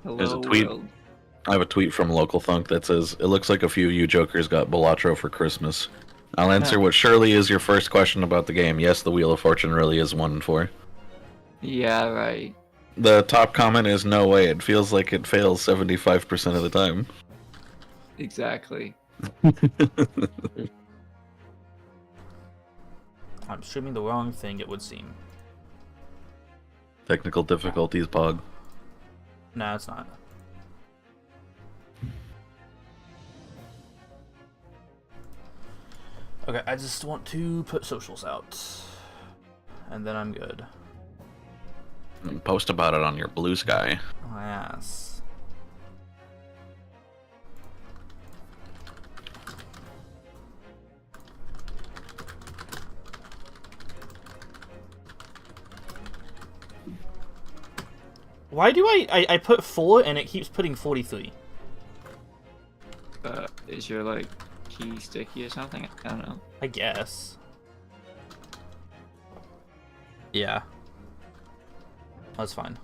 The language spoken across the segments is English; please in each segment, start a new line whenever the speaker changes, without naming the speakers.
There's a
Hello
tweet.
world.
I have a tweet from Local Thunk that says, "It looks like a few of you jokers got Balatro for Christmas." I'll answer what surely is your first question about the game. Yes, the Wheel of Fortune really is 1 in 4.
Yeah, right.
The top comment is, "No way, it feels like it fails 75% of the time."
Exactly.
I'm streaming the wrong thing, it would seem.
Technical difficulties, Pog.
No, it's not. Okay, I just want to put socials out. And then I'm good.
And post about it on your Blue Sky.
Oh, yes. Why do I put 4 and it keeps putting 43?
Is your like key sticky or something? I don't know.
I guess. Yeah. That's fine.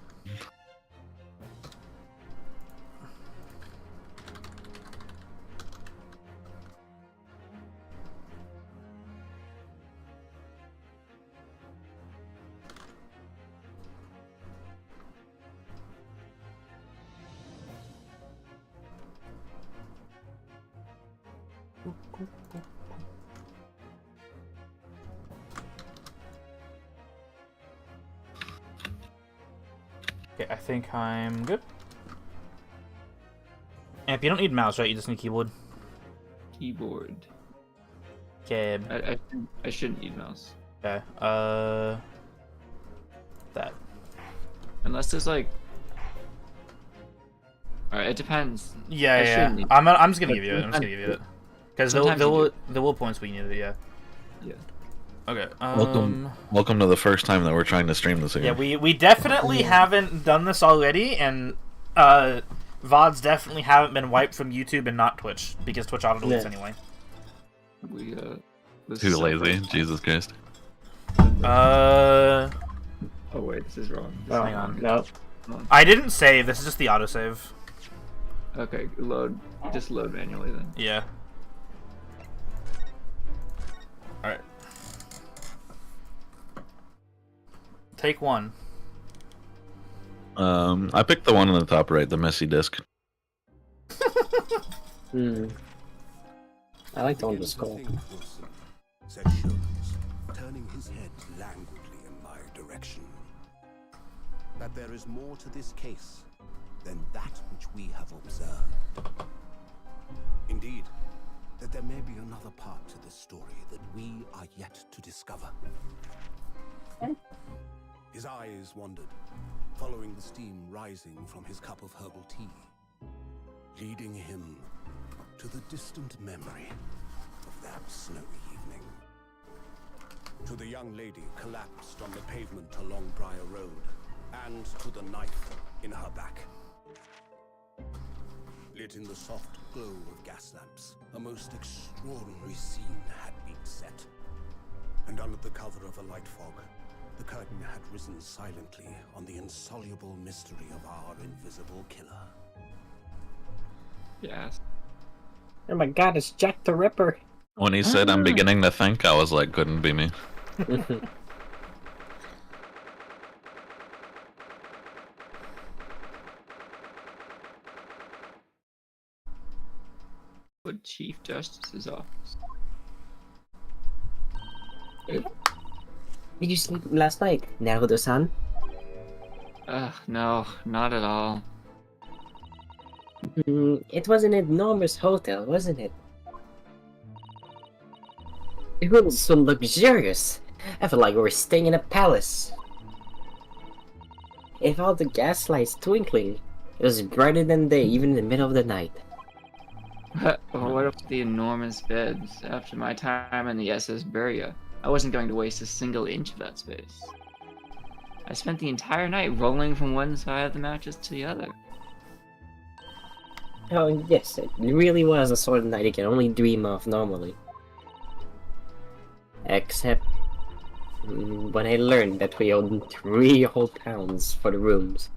Okay, I think I'm good. Amp, you don't need mouse, right? You just need keyboard.
Keyboard.
Okay.
I shouldn't need mouse.
Okay. That.
Unless there's like. Alright, it depends.
Yeah,
shouldn't need-
I'm just gonna give you it. I'm just gonna give you it. Because there will points we needed. Yeah.
Yeah.
Okay.
Welcome to the first time that we're trying to stream this again.
Yeah, we definitely haven't done this already, and VODs definitely haven't been wiped from YouTube and not Twitch, because Twitch auto deletes anyway.
We this
Too
is so
lazy,
close.
Jesus Christ.
Oh wait, this is wrong. This is
hang on.
wrong.
No.
I didn't save. This is just the autosave.
Okay, load. Just load manually then.
Yeah. All right. Take 1.
I picked the one on the top right, the messy disc.
I like the one with the skull.
Said Jones, turning his head languidly in my direction. That there is more to this case than that which we have observed. Indeed, that there may be another part to this story that we are yet to discover. His eyes wandered, following the steam rising from his cup of herbal tea, leading him to the distant memory of that snowy evening. To the young lady collapsed on the pavement along Briar Road, and to the knife in her back. Lit in the soft glow of gas lamps, a most extraordinary scene had been set. And under the cover of a light fog, the curtain had risen silently on the insoluble mystery of our invisible killer.
Yes.
Oh my god, it's Jack the Ripper!
When he said, "I'm beginning to think," I was like, couldn't be me.
What Chief Justice's office?
Did you sleep last night, Naruto-san?
No, not at all.
It was an enormous hotel, wasn't it? It was so luxurious. I felt like we were staying in a palace. If all the gas lights twinkling, it was brighter than day, even in the middle of the night.
What about the enormous beds? After my time in the SS Beria, I wasn't going to waste a single inch of that space. I spent the entire night rolling from one side of the mattress to the other.
Oh yes, it really was a sort of night you can only dream of normally. Except when I learned that we owed 3 whole pounds for the rooms.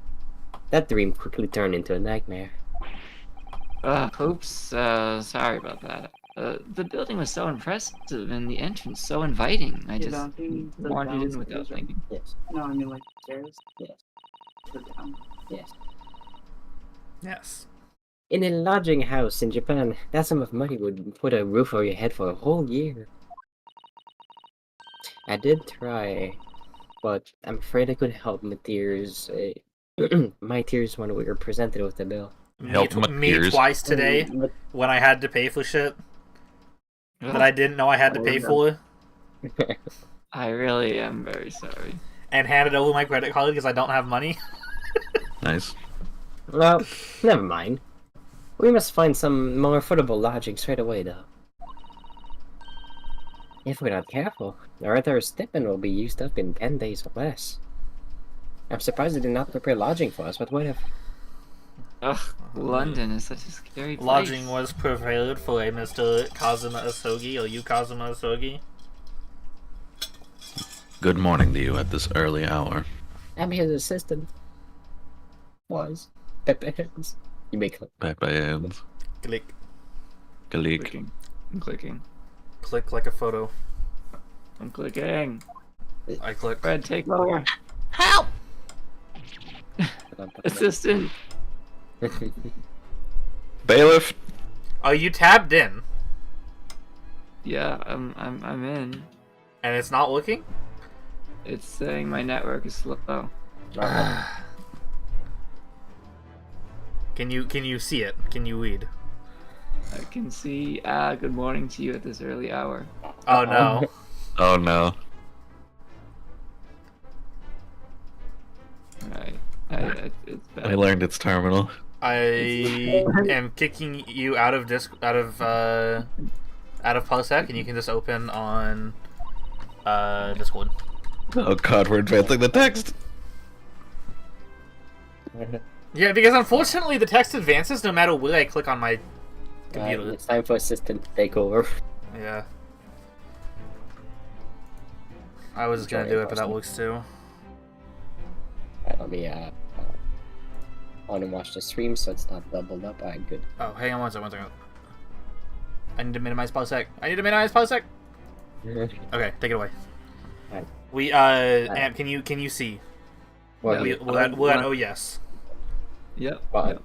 That dream quickly turned into a nightmare.
Oops, sorry about that. The building was so impressive and the entrance so inviting. I just wandered in without thinking.
Yes.
No, I mean like stairs.
Yes.
The down.
Yes.
Yes.
In a lodging house in Japan, that sum of money would put a roof over your head for a whole year. I did try, but I'm afraid I couldn't help my tears. My tears when we were presented with the bill.
Help my
Me
tears.
twice today
But-
when I had to pay for shit that I didn't know I had to pay for,
I really am very sorry.
and handed over my credit card because I don't have money.
Nice.
Well, never mind. We must find some more affordable lodging straight away, though. If we're not careful, our other stipend will be used up in 10 days or less. I'm surprised they did not prepare lodging for us, but whatever.
Ugh, London is such a scary place.
Lodging was prepared for a Mr. Kazuma Asogi, or you Kazuma Asogi.
Good morning to you at this early hour.
I'm his assistant. Was. Pepe's. You may click.
Pepe hands.
Click.
Galik.
Clicking. I'm clicking.
Click like a photo.
I'm clicking.
I click.
Fred, take over.
Help!
Assistant.
Bailiff.
Are you tabbed in?
Yeah, I'm in.
And it's not looking?
It's saying my network is slow.
Can you see it? Can you read?
I can see. Good morning to you at this early hour.
Oh no.
Oh no.
Alright. It's
I
bad.
learned its terminal.
I am kicking you out of Parsec, and you can just open on Discord.
Oh god, we're advancing the text.
Yeah, because unfortunately the text advances no matter where I click on my computer.
It's time for assistant to take over.
Yeah. I was gonna do it, but that works too.
Alright, let me on and watch the stream so it's not doubled up. Alright, good.
Oh, hang on one second. I need to minimize Parsec. Okay, take it away.
Alright.
We Amp, can you see?
Well,
We'll add oh yes.
Yep.
Alright.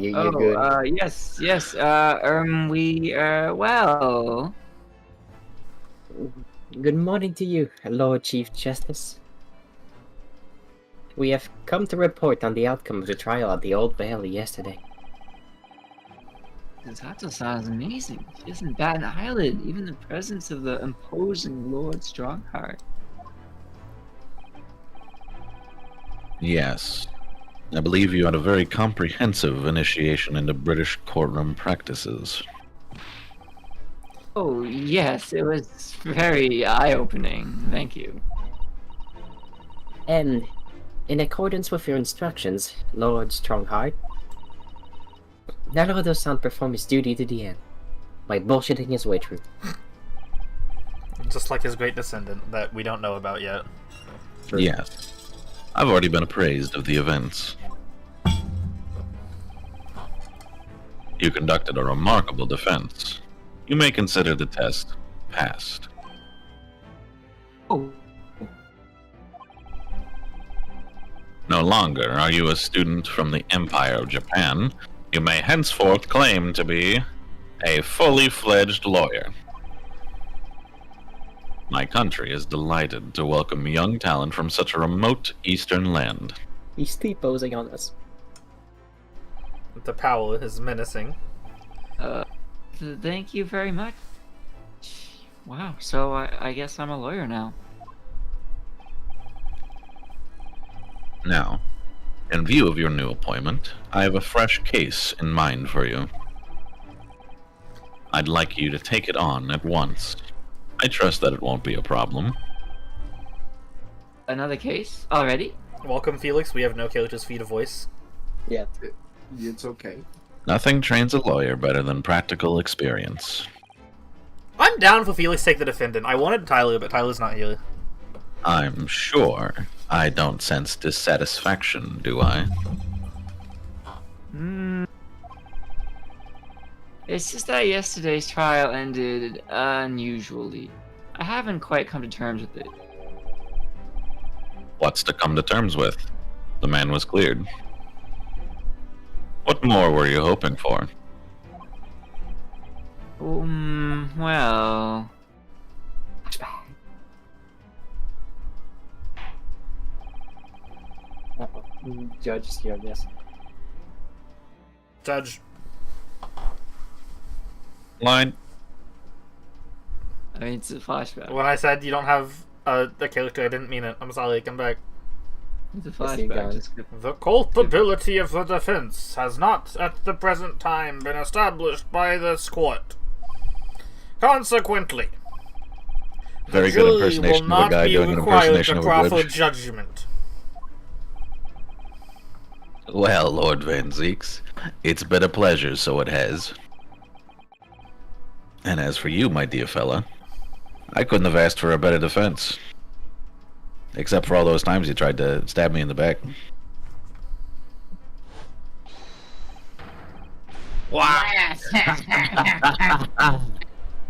You're good.
Yes. Well.
Good morning to you, Lord Chief Justice. We have come to report on the outcome of the trial at the Old Valley yesterday.
Tato sounds amazing. She doesn't bat an eyelid, even in the presence of the imposing Lord Strongheart.
Yes. I believe you had a very comprehensive initiation into British courtroom practices.
Oh, yes, it was very eye-opening. Thank you.
And, in accordance with your instructions, Lord Strongheart, Naruto-san performed his duty to the end, by bullshitting his way through.
Just like his great descendant that we don't know about yet.
Yes. I've already been appraised of the events. You conducted a remarkable defense. You may consider the test passed.
Oh,
No longer are you a student from the Empire of Japan. You may henceforth claim to be a fully fledged lawyer. My country is delighted to welcome young talent from such a remote eastern land.
He's T-posing on us.
The power is menacing.
thank you very much. Wow, so I guess I'm a lawyer now.
Now, in view of your new appointment, I have a fresh case in mind for you. I'd like you to take it on at once. I trust that it won't be a problem.
Another case? Already?
Welcome, Felix. We have no character's feed of voice.
Yeah.
It's okay.
Nothing trains a lawyer better than practical experience.
I'm down for Felix to take the defendant. I wanted Tyler, but Tyler's not here.
I'm sure I don't sense dissatisfaction, do I?
It's just that yesterday's trial ended unusually. I haven't quite come to terms with it.
What's to come to terms with? The man was cleared. What more were you hoping for?
Well...
Judge is here, yes.
Judge.
Line.
I mean, it's a flashback.
When I said you don't have a character, I didn't mean it. I'm sorry, come back.
It's a
Yes, you
flashback.
got it.
Just
The culpability of the defense has not at the present time been established by this court. Consequently,
Very
the
good
jury
impersonation
will
of a
not
guy
be
doing an
required
impersonation
to
of a
proffer
judge.
judgment.
Well, Lord Van Zeeks, it's been a pleasure, so it has. And as for you, my dear fella, I couldn't have asked for a better defense. Except for all those times you tried to stab me in the back.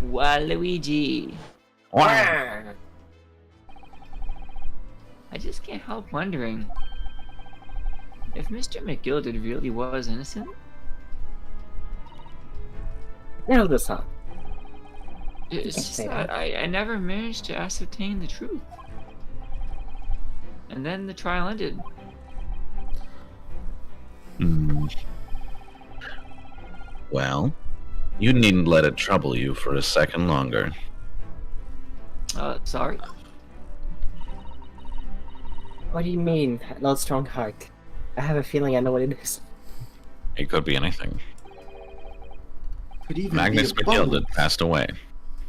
Waluigi.
Wow.
I just can't help wondering if Mr. McGilded really was innocent.
Now this up.
It's just
say
that
that.
I never managed to ascertain the truth. And then the trial ended.
Well, you needn't let it trouble you for a second longer.
Sorry.
What do you mean, Lord Strongheart? I have a feeling I know what it is.
It could be anything.
Could even
Magnus
be a bubble.
McGilded passed away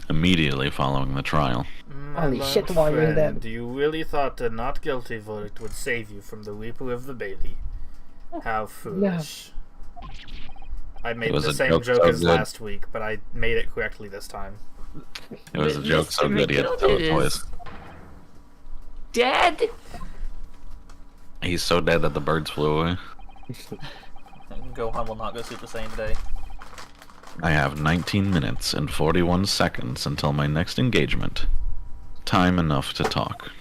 immediately following the trial.
Holy
My
shit,
lord
why are you
friend,
dead?
you really thought a not guilty verdict would save you from the Weeper of the Bailey? How foolish. I made
was
the
a
same
joke
joke
so
as
good.
last week, but I made it correctly this time.
It was a
But
joke so
Mr.
good he had to tell it
McGilded
twice.
is dead.
He's so dead that the birds flew away.
Gohan will not go Super Saiyan today.
I have 19 minutes and 41 seconds until my next engagement. Time enough to talk.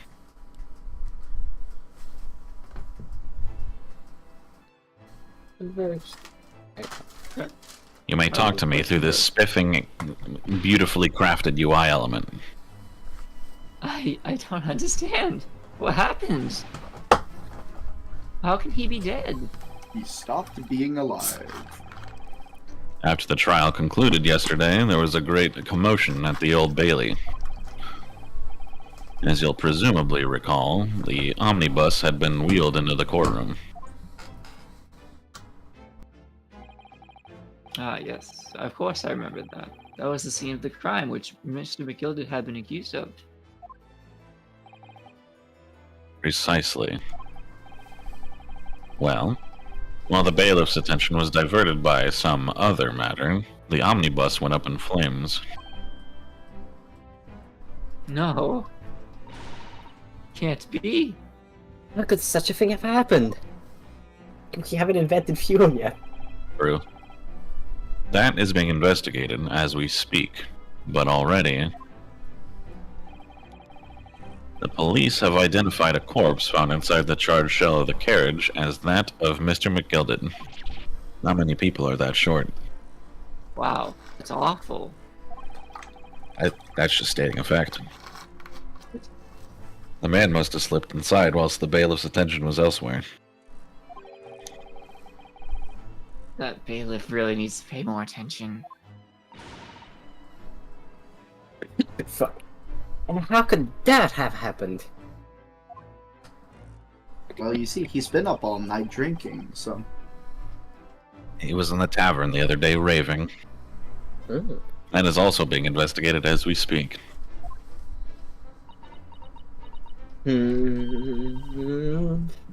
You may talk to me through this spiffing, beautifully crafted UI element.
I don't understand. What happened? How can he be dead?
He stopped being alive.
After the trial concluded yesterday, there was a great commotion at the Old Bailey. As you'll presumably recall, the omnibus had been wheeled into the courtroom.
Ah, yes. Of course I remembered that. That was the scene of the crime which Mr. McGilded had been accused of.
Precisely. Well, while the bailiff's attention was diverted by some other matter, the omnibus went up in flames.
No. Can't be.
How could such a thing have happened? We haven't invented fuel yet.
True. That is being investigated as we speak, but already the police have identified a corpse found inside the charred shell of the carriage as that of Mr. McGilded. Not many people are that short.
Wow. It's awful.
That's just stating a fact. The man must have slipped inside whilst the bailiff's attention was elsewhere.
That bailiff really needs to pay more attention.
Fuck. And how could that have happened?
Well, you see, he's been up all night drinking, so...
He was in the tavern the other day raving,
Mm.
and is also being investigated as we speak.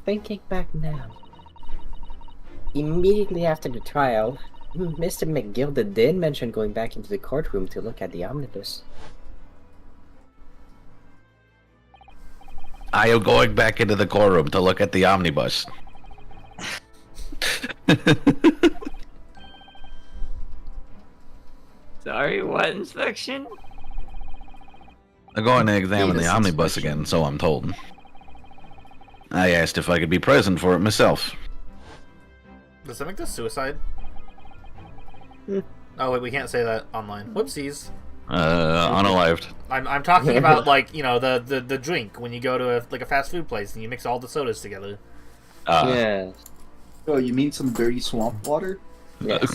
Thinking back now. Immediately after the trial, Mr. McGilded did mention going back into the courtroom to look at the omnibus.
I am going back into the core room to look at the omnibus.
Sorry, what inspection?
I'm going to examine the
Penis
omnibus
inspection.
again, so I'm told. I asked if I could be present for it myself.
Does that make this suicide? Oh wait, we can't say that online. Whoopsies.
Unalived.
I'm talking about like, you know, the drink when you go to a fast food place and you mix all the sodas together.
Yeah.
Oh, you mean some dirty swamp water?
Yes.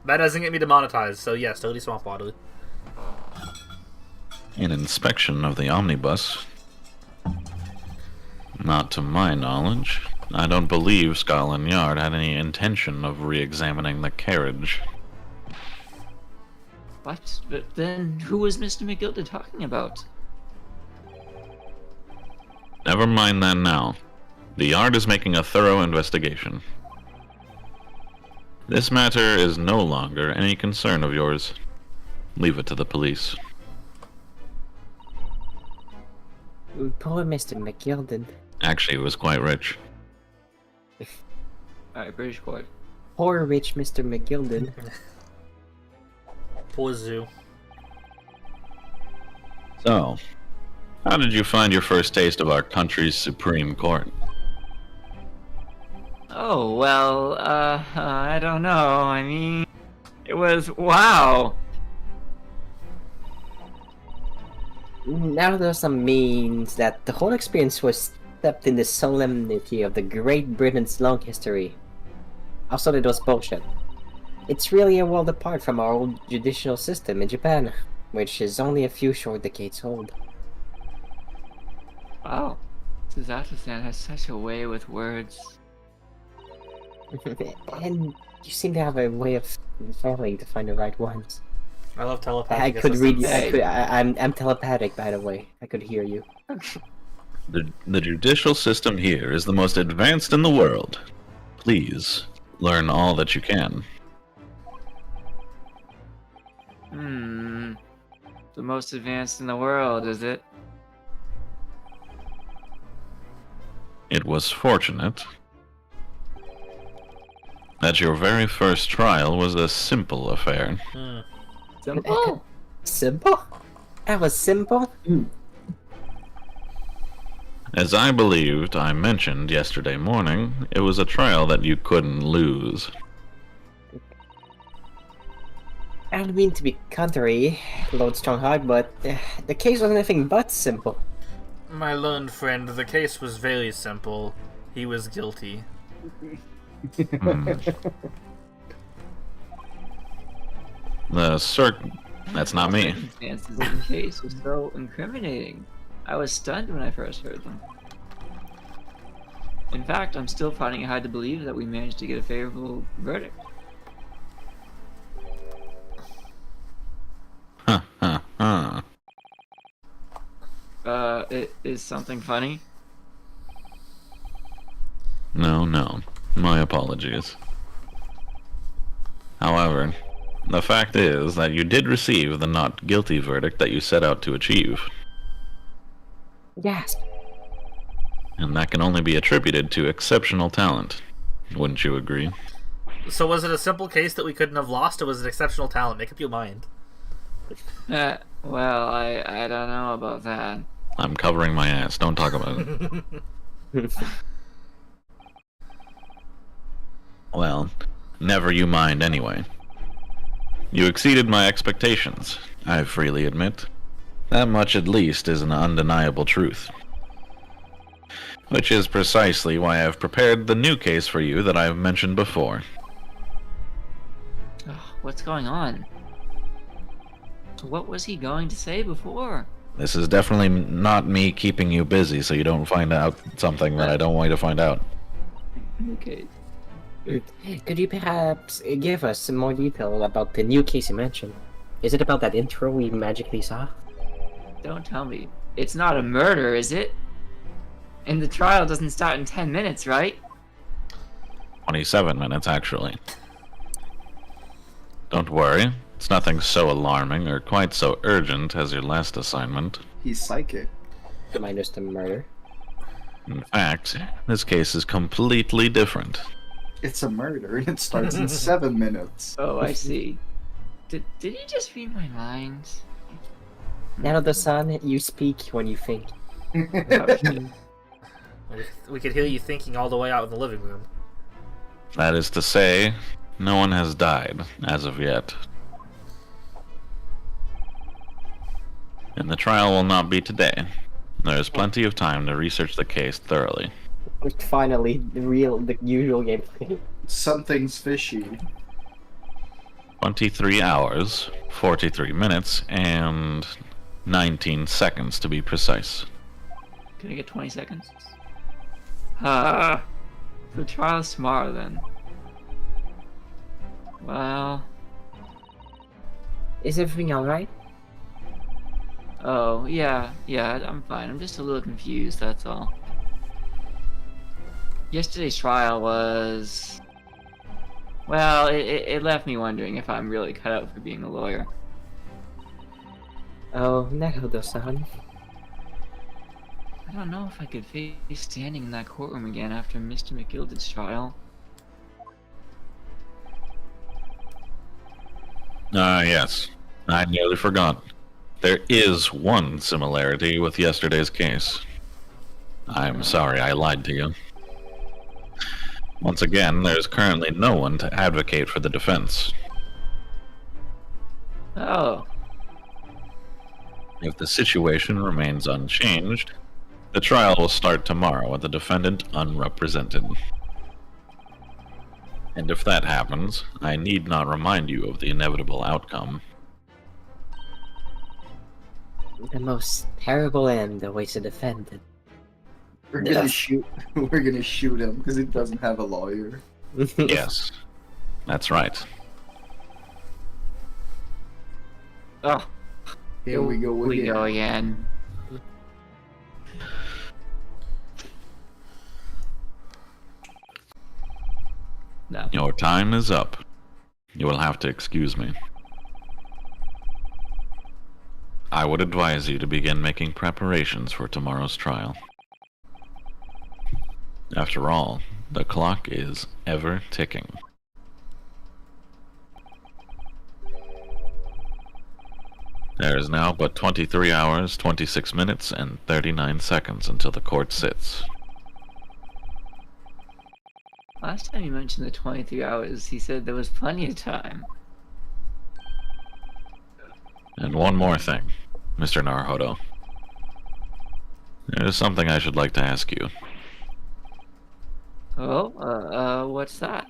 That doesn't get me demonetized, so yes, totally swamp water.
An inspection of the omnibus. Not to my knowledge. I don't believe Scotland Yard had any intention of re-examining the carriage.
What? But then, who was Mr. McGilda talking about?
Never mind that now. The Yard is making a thorough investigation. This matter is no longer any concern of yours. Leave it to the police.
Poor Mr. McGilden.
Actually, it was quite rich.
Alright, British court.
Poor rich Mr. McGilden.
Poor zoo.
So, how did you find your first taste of our country's Supreme Court?
Oh, well, I don't know. I mean, it was wow.
Now there's some means that the whole experience was steeped in the solemnity of the Great Britain's long history. Also, it was bullshit. It's really a world apart from our old judicial system in Japan, which is only a few short decades old.
Wow. Suzato-san has such a way with words.
And you seem to have a way of failing to find the right ones.
I love telepathic
I could read you.
assistance.
I'm telepathic, by the way. I could hear you.
The judicial system here is the most advanced in the world. Please, learn all that you can.
The most advanced in the world, is it?
It was fortunate that your very first trial was a simple affair.
Simple?
Simple? That was simple?
As I believed I mentioned yesterday morning, it was a trial that you couldn't lose.
I don't mean to be contrary, Lord Strongheart, but the case was anything but simple.
My learned friend, the case was very simple. He was guilty.
That's not me.
Circumstances in the case was so incriminating. I was stunned when I first heard them. In fact, I'm still finding it hard to believe that we managed to get a favorable verdict.
Huh, huh, huh.
Is something funny?
No, my apologies. However, the fact is that you did receive the not guilty verdict that you set out to achieve.
Yes.
And that can only be attributed to exceptional talent. Wouldn't you agree?
So was it a simple case that we couldn't have lost, or was it exceptional talent? Make up your mind.
Well, I don't know about that.
I'm covering my ass. Don't talk about it. Well, never you mind anyway. You exceeded my expectations, I freely admit. That much at least is an undeniable truth. Which is precisely why I've prepared the new case for you that I've mentioned before.
What's going on? What was he going to say before?
This is definitely not me keeping you busy so you don't find out something that I don't want you to find out.
Okay.
Could you perhaps give us some more detail about the new case you mentioned? Is it about that intro we magically saw?
Don't tell me. It's not a murder, is it? And the trial doesn't start in 10 minutes, right?
27 minutes, actually. Don't worry. It's nothing so alarming or quite so urgent as your last assignment.
He's psychic.
Minus the murder.
In fact, this case is completely different.
It's a murder. It starts in 7 minutes.
Oh, I see. Did he just read my mind?
Naruto-san, you speak when you think.
We could hear you thinking all the way out in the living room.
That is to say, no one has died as of yet. And the trial will not be today. There is plenty of time to research the case thoroughly.
Finally, the usual gameplay.
Something's fishy.
23 hours, 43 minutes, and 19 seconds to be precise.
Can I get 20 seconds? The trial's tomorrow then. Well,
Is everything alright?
oh, yeah, I'm fine. I'm just a little confused, that's all. Yesterday's trial was... Well, it left me wondering if I'm really cut out for being a lawyer.
Oh, Naruto-san.
I don't know if I could face standing in that courtroom again after Mr. McGilded's trial.
Yes. I nearly forgot. There is one similarity with yesterday's case. I'm sorry I lied to you. Once again, there's currently no one to advocate for the defense.
Oh,
If the situation remains unchanged, the trial will start tomorrow with the defendant unrepresented. And if that happens, I need not remind you of the inevitable outcome.
The most terrible end awaits a defendant.
We're gonna shoot. We're gonna shoot him because he doesn't have a lawyer.
Yes, that's right.
oh,
Here we go
we
again.
go again. No.
Your time is up. You will have to excuse me. I would advise you to begin making preparations for tomorrow's trial. After all, the clock is ever ticking. There is now but 23 hours, 26 minutes, and 39 seconds until the court sits.
Last time you mentioned the 23 hours, he said there was plenty of time.
And one more thing, Mr. Naruhodo. There is something I should like to ask you.
Oh, what's that?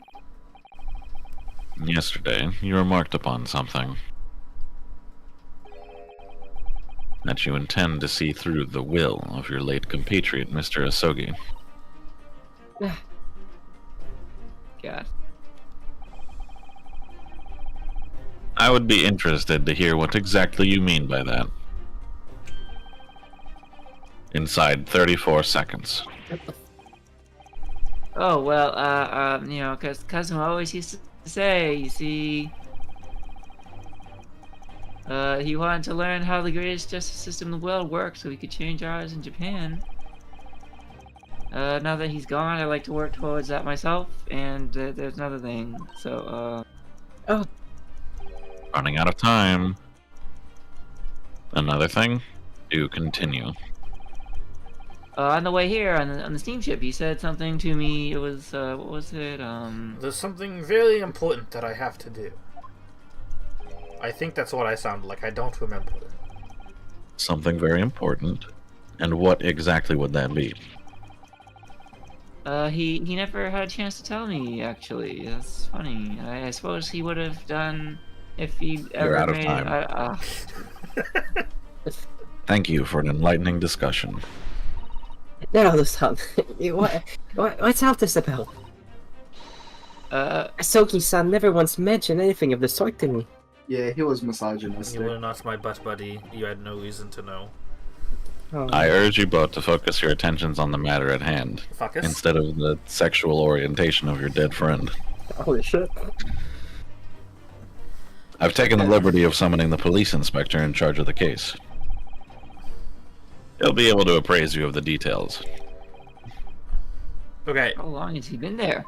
Yesterday, you remarked upon something. That you intend to see through the will of your late compatriot, Mr. Asogi.
God.
I would be interested to hear what exactly you mean by that. Inside 34 seconds.
Oh, well, you know, because Cousin always used to say, you see, he wanted to learn how the greatest justice system in the world works so he could change ours in Japan. Now that he's gone, I like to work towards that myself, and there's another thing, so,
Oh,
Running out of time. Another thing? Do continue.
on the way here, on the steamship, he said something to me, it was, what was it,
There's something very important that I have to do. I think that's what I sound like. I don't remember.
Something very important. And what exactly would that be?
he never had a chance to tell me, actually. That's funny. I suppose he would have done if he ever
You're out of
made...
time. Thank you for an enlightening discussion.
Naruto-san. What's all this about? Asogi-san never once mentioned anything of the sort to me.
Yeah, he was
You
misogynistic.
were not my best buddy. You had no reason to know.
Oh.
I urge you both to focus your attentions on the matter at hand,
Focus.
instead of the sexual orientation of your dead friend.
Holy shit.
I've taken the liberty of summoning the police inspector in charge of the case. He'll be able to appraise you of the details.
Okay,
How long has he been there?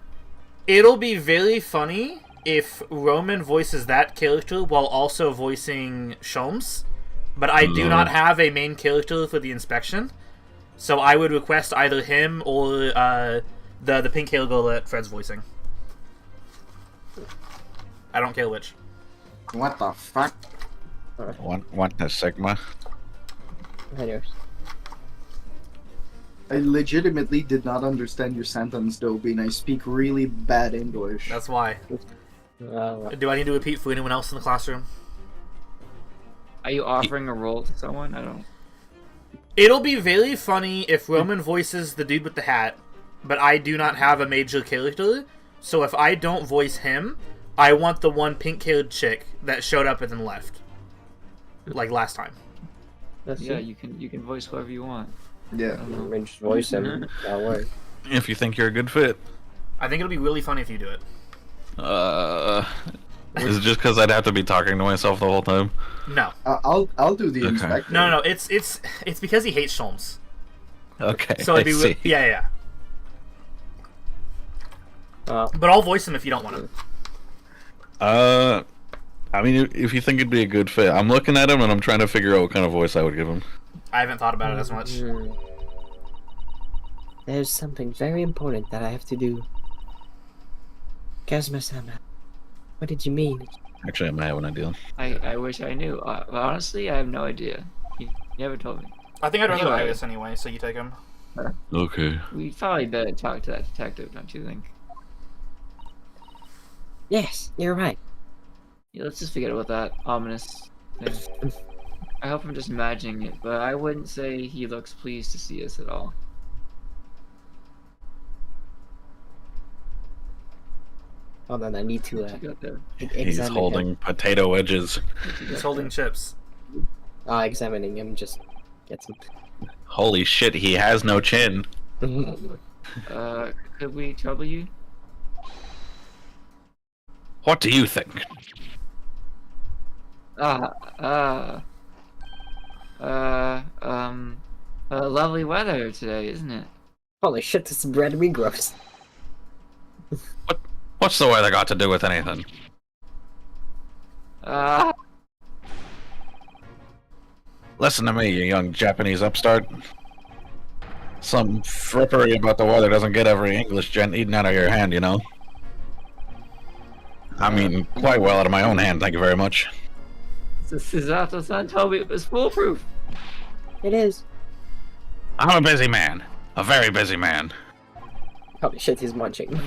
it'll be very funny if Roman voices that character while also voicing Sholmes, but I do not have a main character for the inspection, so I would request either him or the pink hair girl that Fred's voicing. I don't care which.
What the fuck?
What the Sigma?
Anyways.
I legitimately did not understand your sentence, Dobie, and I speak really bad English.
That's why.
Well,
Do I need to repeat for anyone else in the classroom?
Are you offering a role to someone? I don't.
It'll be very funny if Roman voices the dude with the hat, but I do not have a major character, so if I don't voice him, I want the one pink-haired chick that showed up and then left. Like last time.
let's
Yeah,
see.
you can voice whoever you want.
Yeah.
We just voice him. That'll work.
If you think you're a good fit.
I think it'll be really funny if you do it.
Is it just because I'd have to be talking to myself the whole time?
No.
I'll do the
Okay.
inspector.
No, it's because he hates Sholmes.
Okay,
So it'd
I
be
see.
yeah. But I'll voice him if you don't want him.
I mean, if you think it'd be a good fit, I'm looking at him and I'm trying to figure out what kind of voice I would give him.
I haven't thought about it as much.
There's something very important that I have to do. Kazuma-sama, what did you mean?
Actually, I might have an idea.
I wish I knew. Honestly, I have no idea. You never told me.
I think I'd rather
Anyway.
do this anyway, so you take him.
Okay.
We probably better talk to that detective, don't you think?
Yes, you're right.
Yeah, let's just forget about that ominous thing. I hope I'm just imagining it, but I wouldn't say he looks pleased to see us at all.
Hold on, I need to
What you got there?
He's
examine
holding potato wedges.
What you
He's
got
holding chips.
him. Examining him just gets him.
Holy shit, he has no chin.
there? Could we trouble you?
What do you think?
Lovely weather today, isn't it?
Holy shit, this is bread we gross.
What's the weather got to do with anything? Listen to me, you young Japanese upstart. Some frippery about the weather doesn't get every English gent eaten out of your hand, you know? I mean, quite well out of my own hand, thank you very much.
Susato-san told me it was foolproof.
It is.
I'm a busy man. A very busy man.
Holy shit, he's munching.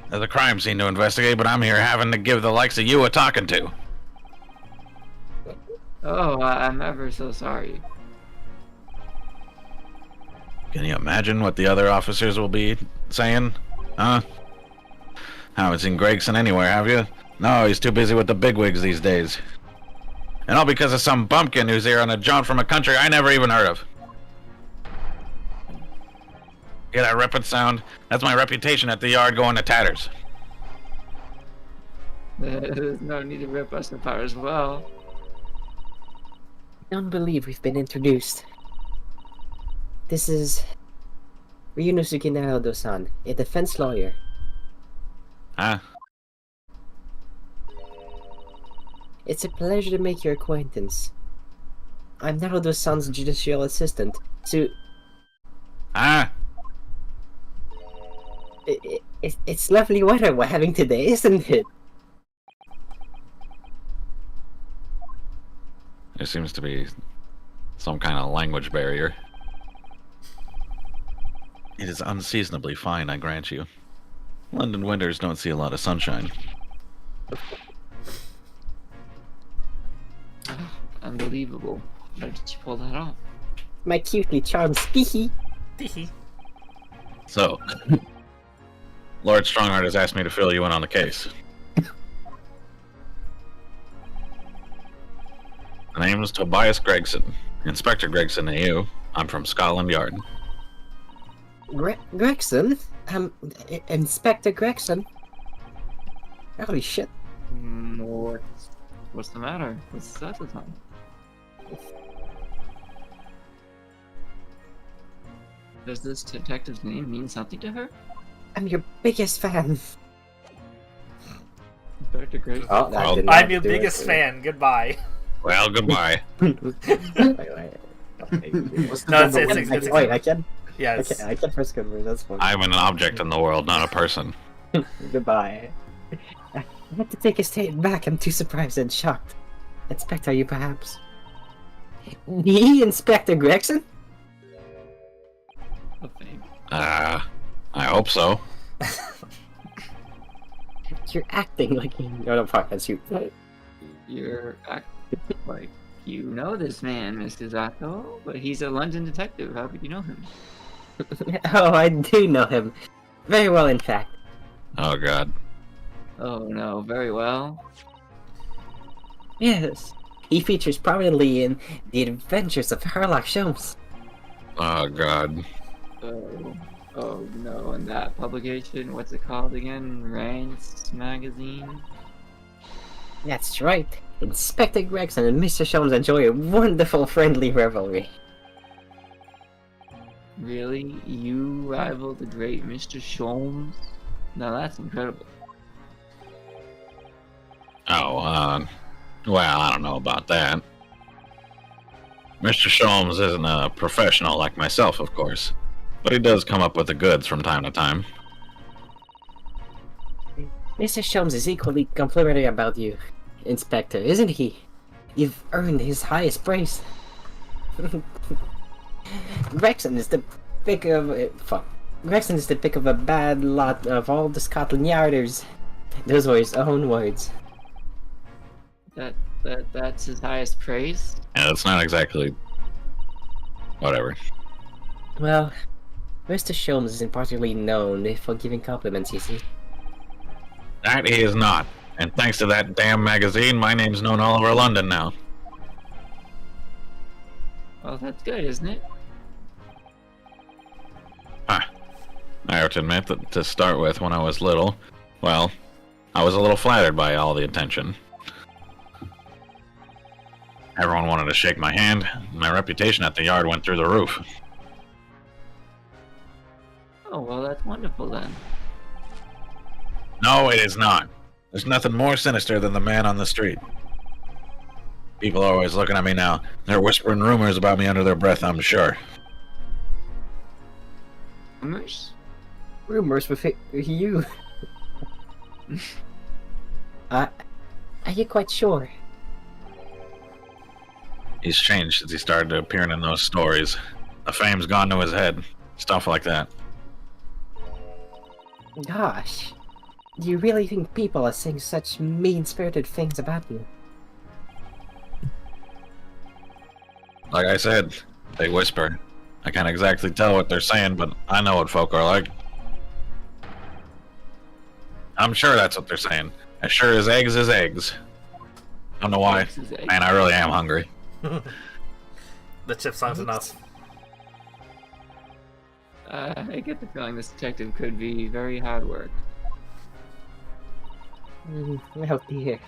There's a crime scene to investigate, but I'm here having to give the likes of you a talking to.
Oh, I'm ever so sorry.
Can you imagine what the other officers will be saying? Huh? Haven't seen Gregson anywhere, have you? No, he's too busy with the bigwigs these days. And all because of some bumpkin who's here on a jaunt from a country I never even heard of. Hear that ripping sound? That's my reputation at the yard going to tatters.
There's no need to rip us apart as well.
I don't believe we've been introduced. This is Ryunosuke Naruto-san, a defense lawyer.
Huh?
It's a pleasure to make your acquaintance. I'm Naruto-san's judicial assistant, so
Huh?
it's lovely weather we're having today, isn't it?
There seems to be some kind of language barrier. It is unseasonably fine, I grant you. London winters don't see a lot of sunshine.
Unbelievable. How did you pull that off?
My cutely charmed speaky.
So, Lord Strongheart has asked me to fill you in on the case. My name is Tobias Gregson. Inspector Gregson to you. I'm from Scotland Yard.
Gregson? Inspector Gregson? Holy shit.
What's the matter? What's that the time? Does this detective's name mean something to her?
I'm your biggest fan.
Dr. Great.
Oh, that
Well,
did not
I'm your
do it.
biggest fan. Goodbye.
Well, goodbye.
Wait.
What's the
No, it's-
number
it's-
one?
it's-
Wait, I can.
Yes.
I can press convert. That's fine.
I'm an object in the world, not a person.
Goodbye. I had to take a step back. I'm too surprised and shocked. Inspector, are you perhaps? Me, Inspector Gregson?
Okay.
I hope so.
You're acting like you. Oh, no, fuck, that's you.
You're like you know this man, Mr. Zato, but he's a London detective. How could you know him?
Oh, I do know him. Very well, in fact.
Oh god.
Oh no, very well.
Yes. He features prominently in The Adventures of Sherlock Holmes.
Oh god.
Oh no, and that publication, what's it called again? Rance magazine?
That's right. Inspector Gregson and Mr. Holmes enjoy a wonderful friendly rivalry.
Really? You rival the great Mr. Sholmes? Now that's incredible.
Oh, well, I don't know about that. Mr. Sholmes isn't a professional like myself, of course, but he does come up with the goods from time to time.
Mr. Holmes is equally complimentary about you, Inspector, isn't he? You've earned his highest praise. Gregson is the pick of Gregson is the pick of a bad lot of all the Scotland Yarders. Those were his own words.
That's his highest praise?
Yeah, that's not exactly... Whatever.
Well, Mr. Holmes isn't particularly known for giving compliments, you see.
That he is not. And thanks to that damn magazine, my name's known all over London now.
Well, that's good, isn't it?
I have to admit that to start with, when I was little, well, I was a little flattered by all the attention. Everyone wanted to shake my hand. My reputation at the yard went through the roof.
Oh, well, that's wonderful then.
No, it is not. There's nothing more sinister than the man on the street. People are always looking at me now. They're whispering rumors about me under their breath, I'm sure.
Rumors?
Rumors with you. Are you quite sure?
He's changed since he started appearing in those stories. The fame's gone to his head. Stuff like that.
Gosh. Do you really think people are saying such mean-spirited things about you?
Like I said, they whisper. I can't exactly tell what they're saying, but I know what folk are like. I'm sure that's what they're saying. As sure as eggs is eggs. I don't know why.
Eggs is eggs.
Man, I really am hungry.
The chip sounds enough.
I get the feeling this detective could be very hard work.
Oh dear.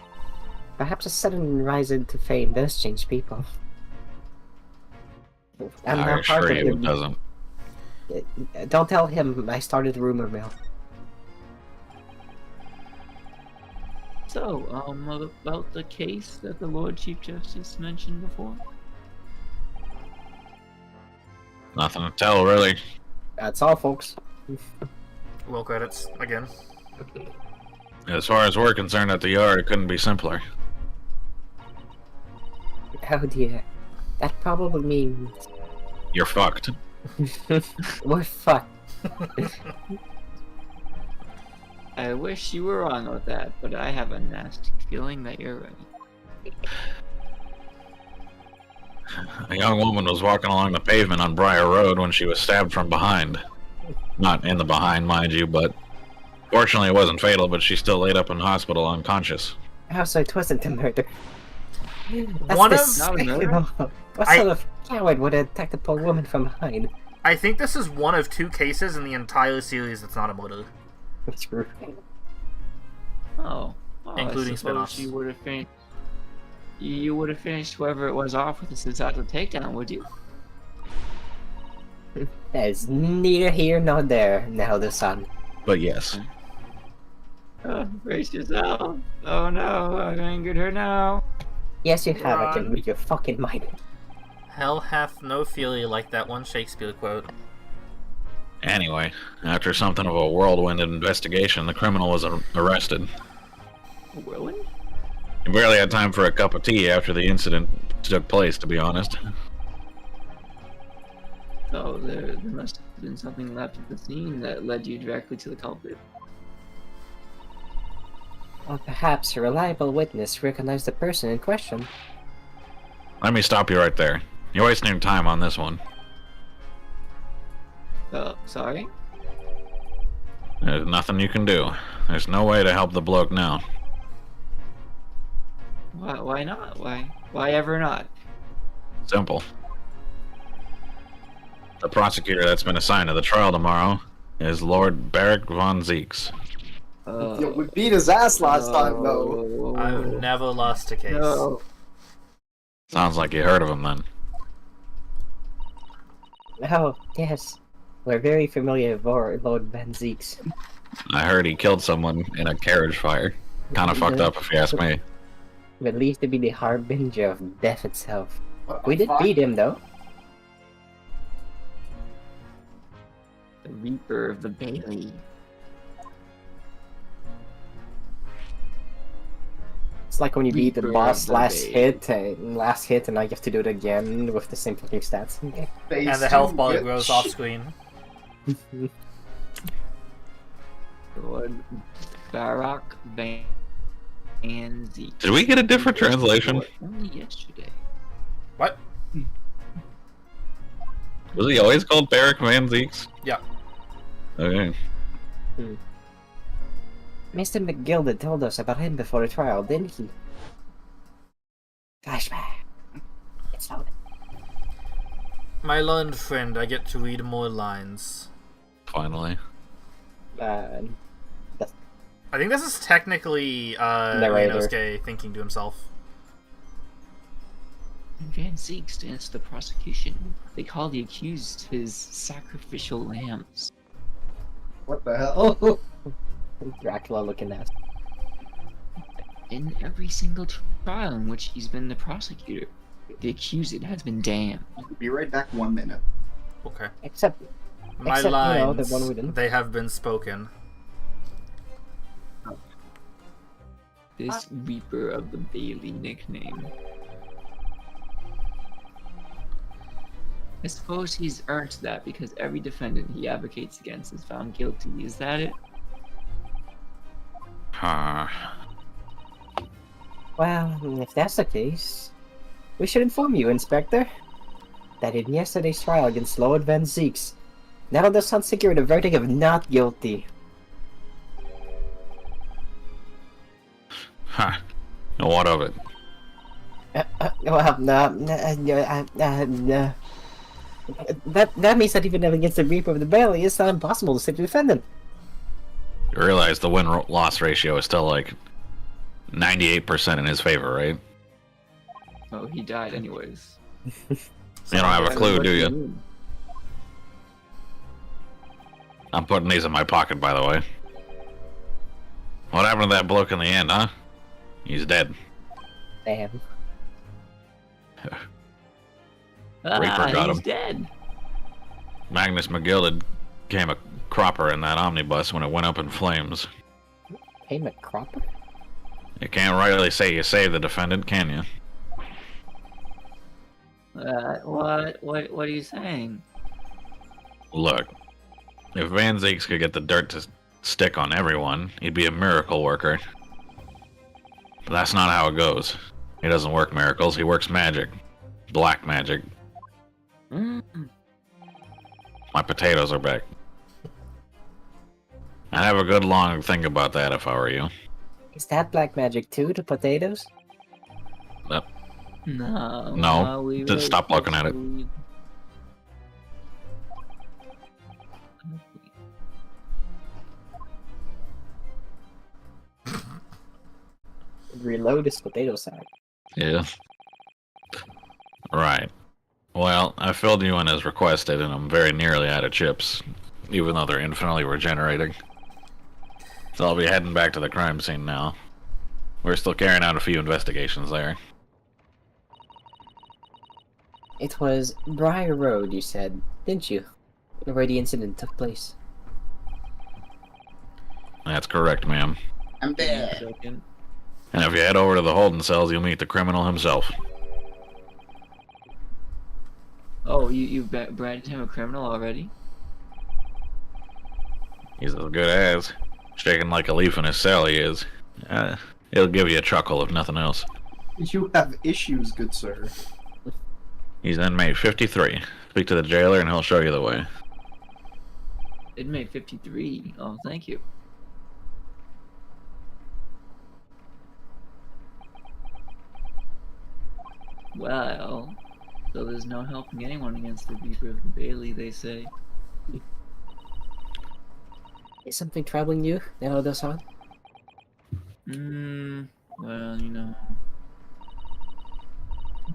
Perhaps a sudden rise into fame does change people. I'm
I
not
assure
part of
you it
him.
doesn't.
Don't tell him I started the rumor mill.
So, about the case that the Lord Chief Justice mentioned before?
Nothing to tell, really.
That's all, folks.
Roll credits again.
As far as we're concerned at the yard, it couldn't be simpler.
Oh dear. That probably means
You're fucked.
we're fucked.
I wish you were wrong with that, but I have a nasty feeling that you're right.
A young woman was walking along the pavement on Briar Road when she was stabbed from behind. Not in the behind, mind you, but... Fortunately, it wasn't fatal, but she still laid up in hospital unconscious.
Oh, so it wasn't a murder. That's
One of-
despicable. What
I-
sort of coward would attack a poor woman from behind?
I think this is one of 2 cases in the entire series that's not a murder.
True.
Oh, well,
Including
I suppose
spin-offs.
you would have finished. You would have finished whoever it was off with a successful takedown, would you?
That is neither here nor there, now the sun.
But yes,
Oh, brace yourself. Oh no, I've angered her now.
Yes, you have. I can
Run.
read your fucking mind.
Hell hath no fury like that one Shakespeare quote.
anyway, after something of a whirlwind investigation, the criminal was arrested.
Whirlwind?
He barely had time for a cup of tea after the incident took place, to be honest.
Oh, there must have been something left at the scene that led you directly to the culprit.
Or perhaps a reliable witness recognized the person in question.
Let me stop you right there. You're wasting time on this one.
Sorry?
There's nothing you can do. There's no way to help the bloke now.
Why not? Why ever not?
Simple. The prosecutor that's been assigned to the trial tomorrow is Lord Barrick von Zeeks.
Yo, we beat his ass last time, though.
I've never lost a case.
No.
Sounds like you heard of him then.
Oh, yes. We're very familiar with Lord Van Zeeks.
I heard he killed someone in a carriage fire. Kinda fucked up if you ask me.
Believed to be the harbinger of death itself. We did beat him, though.
The Reaper of the Bailey.
It's like when you beat the
Reaper
boss
of the
last
Bailey.
hit, and now you have to do it again with the same fucking stats.
Phase
And the health
two,
bar
bitch.
grows off screen.
Lord Barack Van Zeke.
Did we get a different translation?
Only yesterday.
What?
Was he always called Barrick Van Zeeks?
Yeah.
Okay.
Mr. McGilda told us about him before the trial, didn't he? Flashback. It's loaded.
My learned friend, I get to read more lines.
Finally.
I think this is technically
Narrator.
Inosuke thinking to himself.
Van Zeke stands to the prosecution. They call the accused his sacrificial lambs.
What the hell?
Dracula looking ass.
In every single trial in which he's been the prosecutor, the accused has been damned.
Be right back 1 minute.
Okay.
Except,
My
Except, you know,
lines,
the one we didn't.
they have been spoken.
This Reaper of the Bailey nickname. I suppose he's earned that because every defendant he advocates against is found guilty. Is that it?
well, if that's the case, we should inform you, Inspector, that in yesterday's trial against Lord Van Zeeks, now the Sun secured a verdict of not guilty.
Huh. What of it?
Well, that means that even against the Reaper of the Bailey, it's not impossible to save the defendant.
You realize the win-loss ratio is still like 98% in his favor, right?
Oh, he died anyways.
You don't have a clue, do you? I'm putting these in my pocket, by the way. What happened to that bloke in the end, huh? He's dead.
Damn.
Reaper got
he's
him.
dead.
Magnus McGill became a cropper in that omnibus when it went up in flames.
Hey, McCropper?
You can't rightly say you saved the defendant, can you?
What are you saying?
Look, if Van Zeeks could get the dirt to stick on everyone, he'd be a miracle worker. But that's not how it goes. He doesn't work miracles, he works magic. Black magic. My potatoes are back. I'd have a good long think about that if I were you.
Is that black magic too, the potatoes?
No.
No,
we
just stop looking at it.
Reload his potato sack.
Yeah. Right. Well, I filled you in as requested, and I'm very nearly out of chips, even though they're infinitely regenerating. So I'll be heading back to the crime scene now. We're still carrying out a few investigations there.
It was Briar Road, you said, didn't you? Where the incident took place.
That's correct, ma'am.
I'm
Give me a
dead.
second.
And if you head over to the holding cells, you'll meet the criminal himself.
Oh, you branded him a criminal already?
He's as good as. Shaking like a leaf in his cell, he is. It'll give you a chuckle, if nothing else.
You have issues, good sir.
He's inmate 53. Speak to the jailer and he'll show you the way.
Inmate 53. Oh, thank you. Well, so there's no helping anyone against the Reaper of the Bailey, they say.
Is something troubling you, Nello-san?
Well, you know.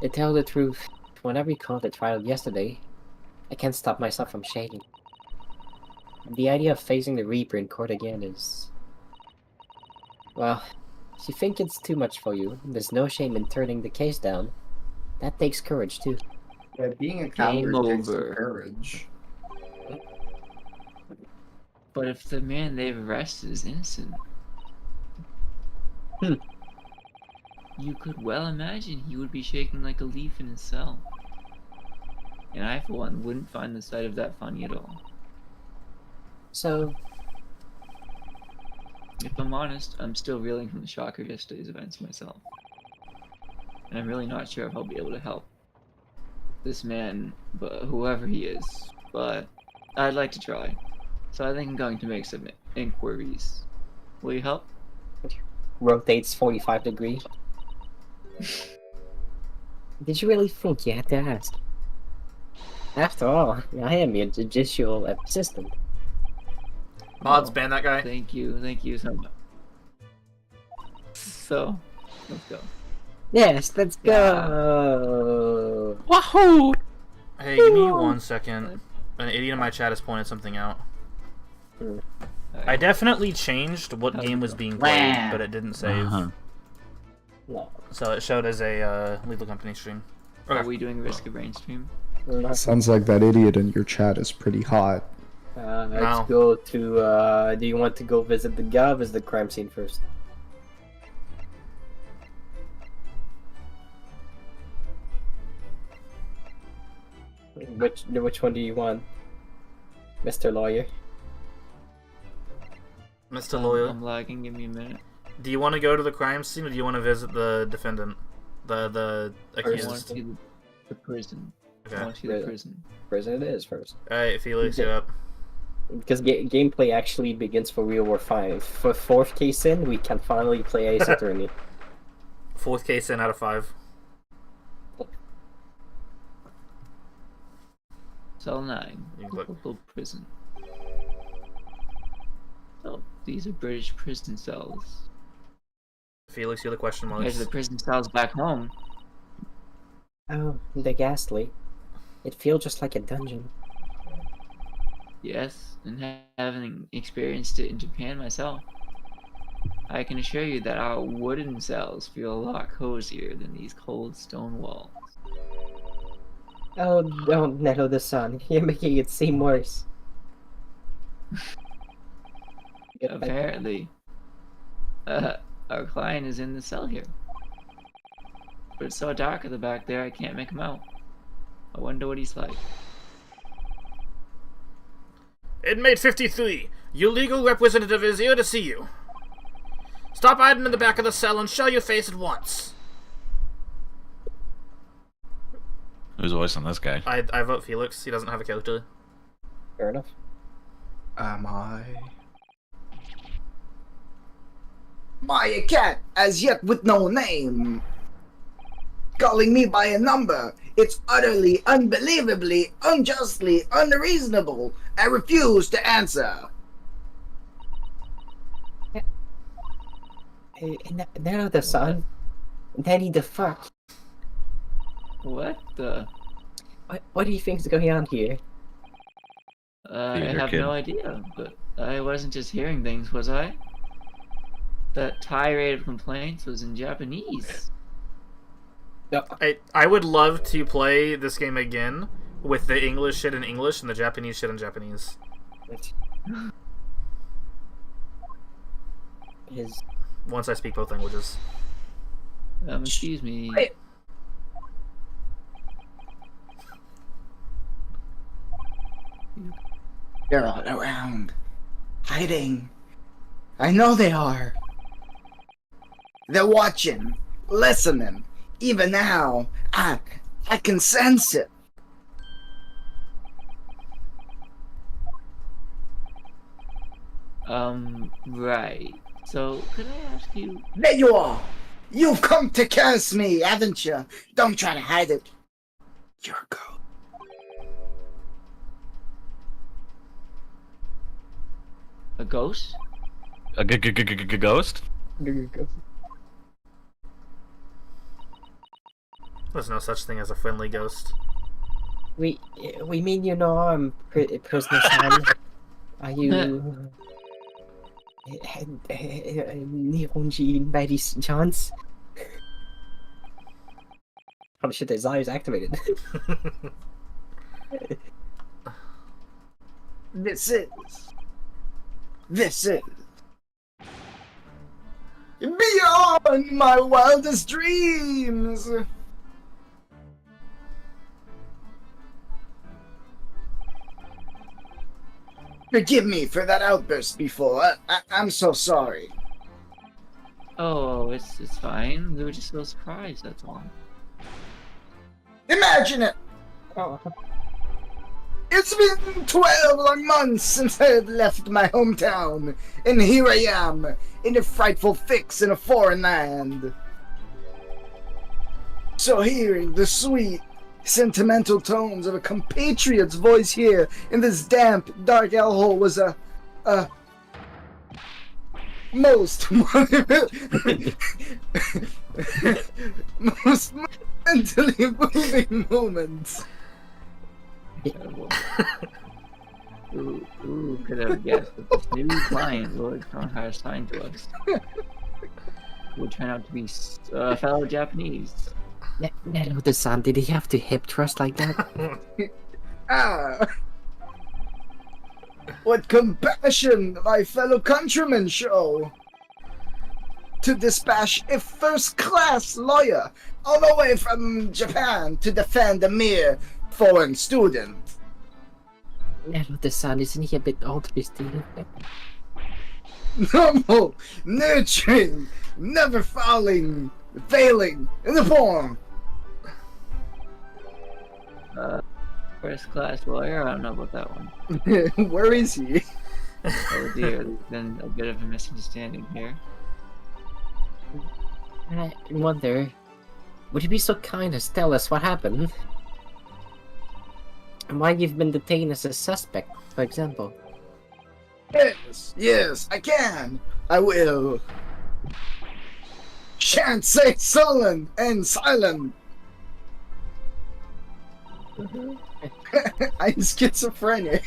To tell the truth, when I recall the trial yesterday, I can't stop myself from shaking. The idea of facing the Reaper in court again is... Well, if you think it's too much for you, there's no shame in turning the case down. That takes courage, too.
Yeah, being a coward takes some
over.
courage.
But if the man they've arrested is innocent, you could well imagine he would be shaking like a leaf in his cell. And I, for one, wouldn't find the sight of that funny at all.
So,
If I'm honest, I'm still reeling from the shock of yesterday's events myself. And I'm really not sure if I'll be able to help this man, but whoever he is. But I'd like to try. So I think I'm going to make some inquiries. Will you help?
rotates 45 degrees. Did you really think you had to ask? After all, I am your judicial assistant.
Mods, ban that guy.
Thank you so much. So, let's go.
Yes, let's go!
Wahoo!
Hey, give me 1 second. An idiot in my chat has pointed something out. I definitely changed what game was being played, but it didn't save.
No.
So it showed as a Lethal Company stream.
Are we doing Risk of Rain stream?
Sounds like that idiot in your chat is pretty hot.
No.
Let's go to, do you want to go visit the Gov as the crime scene first? Which one do you want, Mr. Lawyer?
Mr. Lawyer,
I'm lagging, give me a minute.
do you want to go to the crime scene or do you want to visit the defendant? The
I
accused?
want to see the prison. I
Okay.
want to see the prison.
Prison it is first.
Alright, Felix, you're up.
Because gameplay actually begins for Real War 5. For 4th case in, we can finally play Ace Attorney.
4th case in out of 5.
Cell 9.
You look-
Local prison. Oh, these are British prison cells.
Felix, you're the question
Compared to
marks.
the prison cells back home.
Oh, they're ghastly. It feels just like a dungeon.
Yes, and having experienced it in Japan myself, I can assure you that our wooden cells feel a lot cozier than these cold stone walls.
Oh, don't nettle the sun. You're making it seem worse.
Apparently, our client is in the cell here. But it's so dark at the back there, I can't make him out. I wonder what he's like.
Inmate 53, your legal representative is here to see you. Stop hiding in the back of the cell and show your face at once.
Who's voicing this guy?
I vote Felix. He doesn't have a character.
Fair enough.
Am I?
My cat, as yet with no name. Calling me by a number. It's utterly, unbelievably, unjustly, unreasonable. I refuse to answer.
Hey, nettle the sun. Daddy the fuck.
What the?
What do you think is going on here?
I
Theater
have
kid.
no idea, but I wasn't just hearing things, was I? That tirade of complaints was in Japanese.
I would love to play this game again with the English shit in English and the Japanese shit in Japanese.
His
Once I speak both languages.
Excuse me.
Wait. They're all around, hiding. I know they are. They're watching, listening. Even now, I can sense it.
Right. So, could I ask you...
There you are. You've come to curse me, haven't you? Don't try to hide it. You're a ghost.
A ghost?
A ghost?
There's no such thing as a friendly ghost.
we mean you know prisoner-san. Are you Nihonjin by these chance? Oh shit, his eye is activated.
This is beyond my wildest dreams. Forgive me for that outburst before. I'm so sorry.
Oh, it's fine. We were just so surprised, that's all.
Imagine it.
Oh.
It's been 12 long months since I have left my hometown, and here I am, in a frightful fix in a foreign land. So hearing the sweet, sentimental tones of a compatriot's voice here in this damp, dark hellhole was a most most mentally moving moment.
Terrible. Who could have guessed that this new client Lord Kron had assigned to us would turn out to be fellow Japanese?
Naruto-san, did he have to hip thrust like that?
Ah! What compassion my fellow countrymen show! To dispatch a first-class lawyer all the way from Japan to defend a mere foreign student.
Naruto-san, isn't he a bit altruistic?
Normal, nurturing, never failing in the form.
First class lawyer? I don't know about that one.
Where is he?
Oh dear, there's been a bit of a misunderstanding here.
I wonder, would you be so kind as tell us what happened? And why you've been detained as a suspect, for example?
Yes, I can. I will. Shan't say sullen and silent. I'm schizophrenic.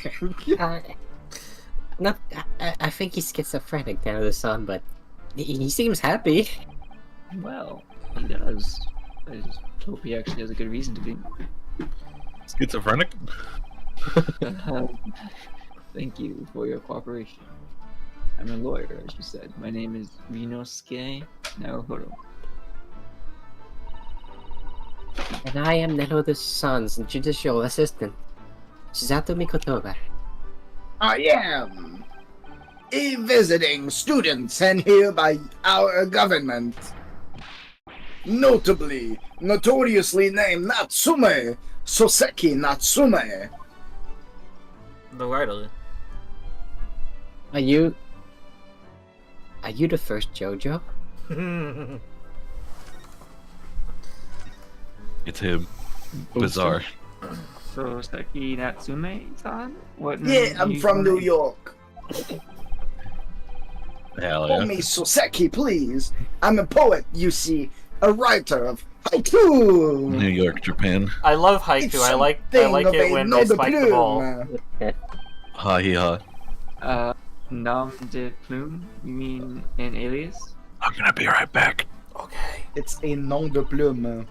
No, I think he's schizophrenic, Naruto-san, but he seems happy.
Well, he does. I just hope he actually has a good reason to be.
Schizophrenic?
Thank you for your cooperation. I'm a lawyer, as you said. My name is Rinosuke Naruhodo.
And I am Naruto-san's judicial assistant, Satomi Kotoba.
I am a visiting student sent here by our government. Notoriously named Natsume, Soseki Natsume.
The writer.
Are you the first JoJo?
It's him. Bizarre.
So, Seki Natsume-san? What
Yeah, I'm from New York.
Hell
Call
yeah.
me Soseki, please. I'm a poet, you see, a writer of haiku.
New York, Japan.
I love haiku.
It's
I like
something of
it
a
when
nom
they
de
spike the ball.
plume.
Ha he ha.
Nom de plume? You mean an alias?
I'm gonna be right back.
Okay.
It's a nom de plume.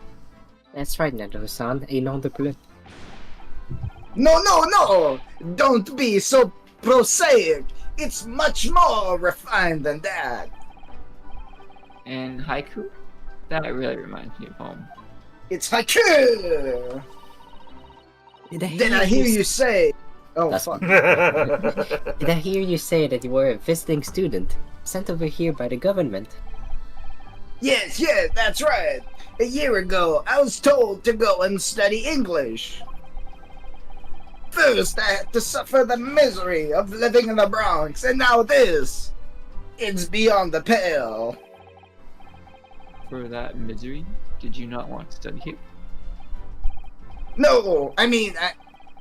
That's right, Nando-san. A nom de plume.
No! Don't be so prosaic. It's much more refined than that.
And haiku? That really reminds me of home.
It's haiku. Did I hear you say? Oh
That's-
fuck!
Did I hear you say that you were a visiting student sent over here by the government?
Yes, that's right. A year ago, I was told to go and study English. First, I had to suffer the misery of living in the Bronx, and now this. It's beyond the pale.
For that misery, did you not want to study here?
No, I mean,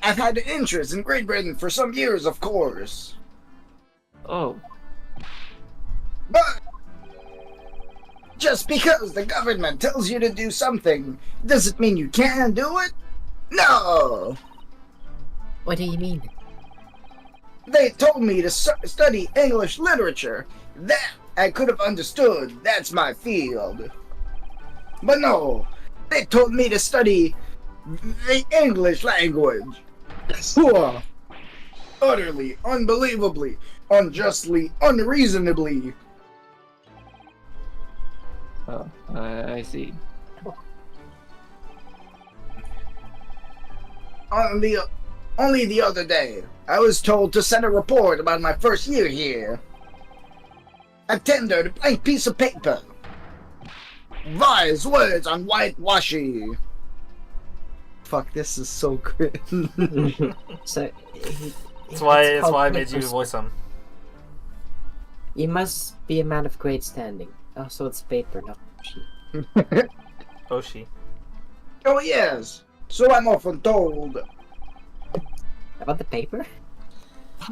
I've had an interest in Great Britain for some years, of course.
Oh,
But just because the government tells you to do something, doesn't mean you can do it? No!
What do you mean?
They told me to study English literature. That I could have understood. That's my field. But no, they told me to study the English language. Utterly, unbelievably, unjustly, unreasonably.
oh, I see.
Only the other day, I was told to send a report about my first year here. I tendered a blank piece of paper. Wise words on whitewashy. Fuck, this is so cringe.
So,
That's why I made you voice him.
You must be a man of great standing. Also, it's paper, not she.
Oshi.
Oh yes, so I'm often told.
About the paper?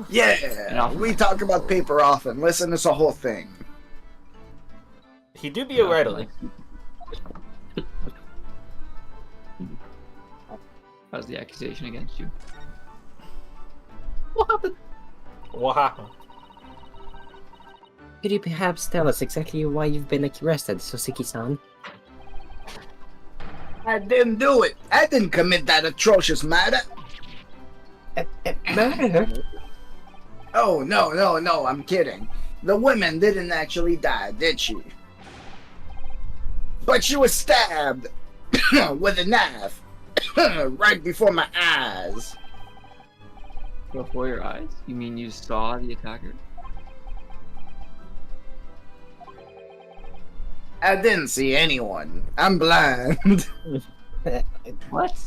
Yeah, we talk about paper often. Listen, it's a whole thing.
He do be a writer.
How's the accusation against you?
What happened?
Could you perhaps tell us exactly why you've been arrested, Soseki-san?
I didn't do it. I didn't commit that atrocious murder.
Murder?
Oh, no, I'm kidding. The woman didn't actually die, did she? But she was stabbed with a knife right before my eyes.
Before your eyes? You mean you saw the attacker?
I didn't see anyone. I'm blind.
What?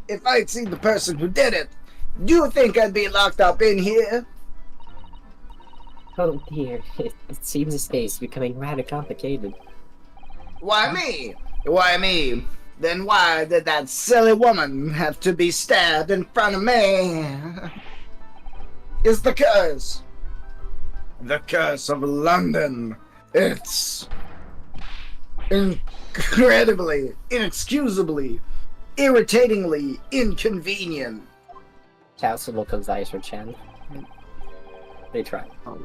If I'd seen the person who did it, do you think I'd be locked up in here?
Oh dear, it seems this case is becoming rather complicated.
Why me? Why me? Then why did that silly woman have to be stabbed in front of me? It's the curse. The curse of London. It's incredibly, inexcusably, irritatingly inconvenient.
Chancellor comes eyes for Chan. They try.
Oh.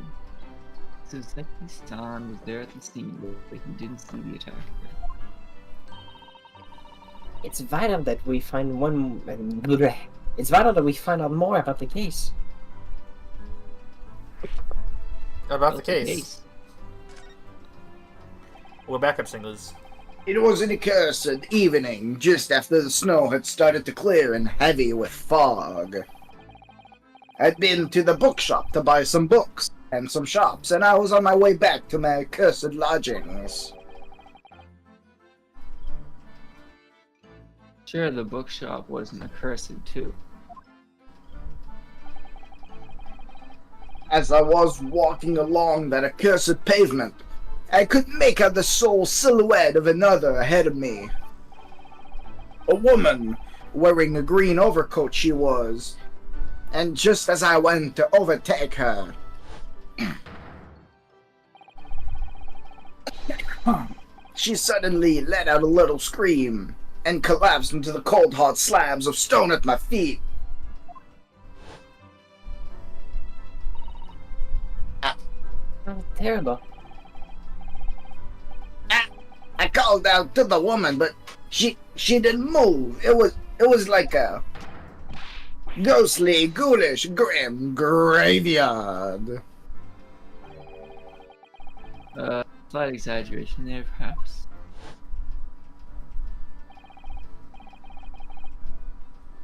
So Seki-san was there at the scene, but he didn't see the attacker.
It's vital that we find It's vital that we find out more about the case.
About the
What's
case. We're backup singers.
It was an accursed evening, just after the snow had started to clear and heavy with fog. I'd been to the bookshop to buy some books and some shops, and I was on my way back to my accursed lodgings.
Sure, the bookshop wasn't accursed too.
As I was walking along that accursed pavement, I could make out the sole silhouette of another ahead of me. A woman, wearing a green overcoat she was, and just as I went to overtake her, she suddenly let out a little scream and collapsed into the cold hard slabs of stone at my feet.
Oh, terrible.
I called out to the woman, but she didn't move. It was like a ghostly, ghoulish, grim graveyard.
Slight exaggeration there, perhaps.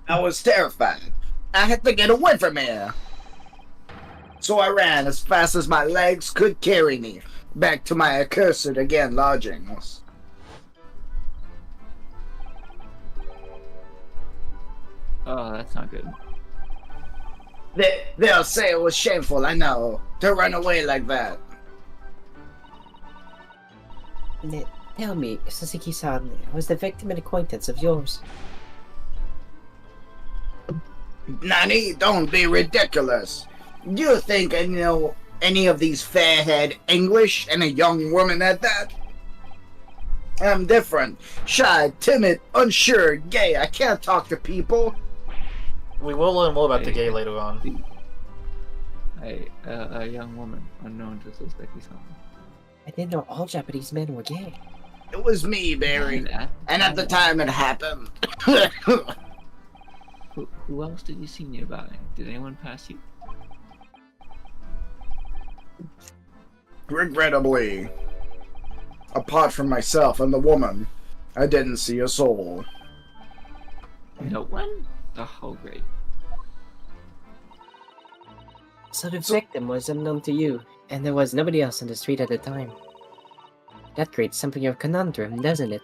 I was terrified. I had to get away from here. So I ran as fast as my legs could carry me back to my accursed again lodgings.
Oh, that's not good.
They'll say it was shameful, I know, to run away like that.
Tell me, Sasaki-san, was the victim an acquaintance of yours?
Nani, don't be ridiculous. Do you think I know any of these fair-haired English and a young woman at that? I'm different. Shy, timid, unsure, gay. I can't talk to people.
We will learn more about the gay later on.
A young woman unknown to Soseki-san.
I didn't know all Japanese men were gay.
It was me, Barry. And at the time it happened.
Who else did you see nearby? Did anyone pass you?
Regrettably, apart from myself and the woman, I didn't see a soul.
No one? Oh, great.
So the victim was unknown to you, and there was nobody else on the street at the time. That creates something of a conundrum, doesn't it?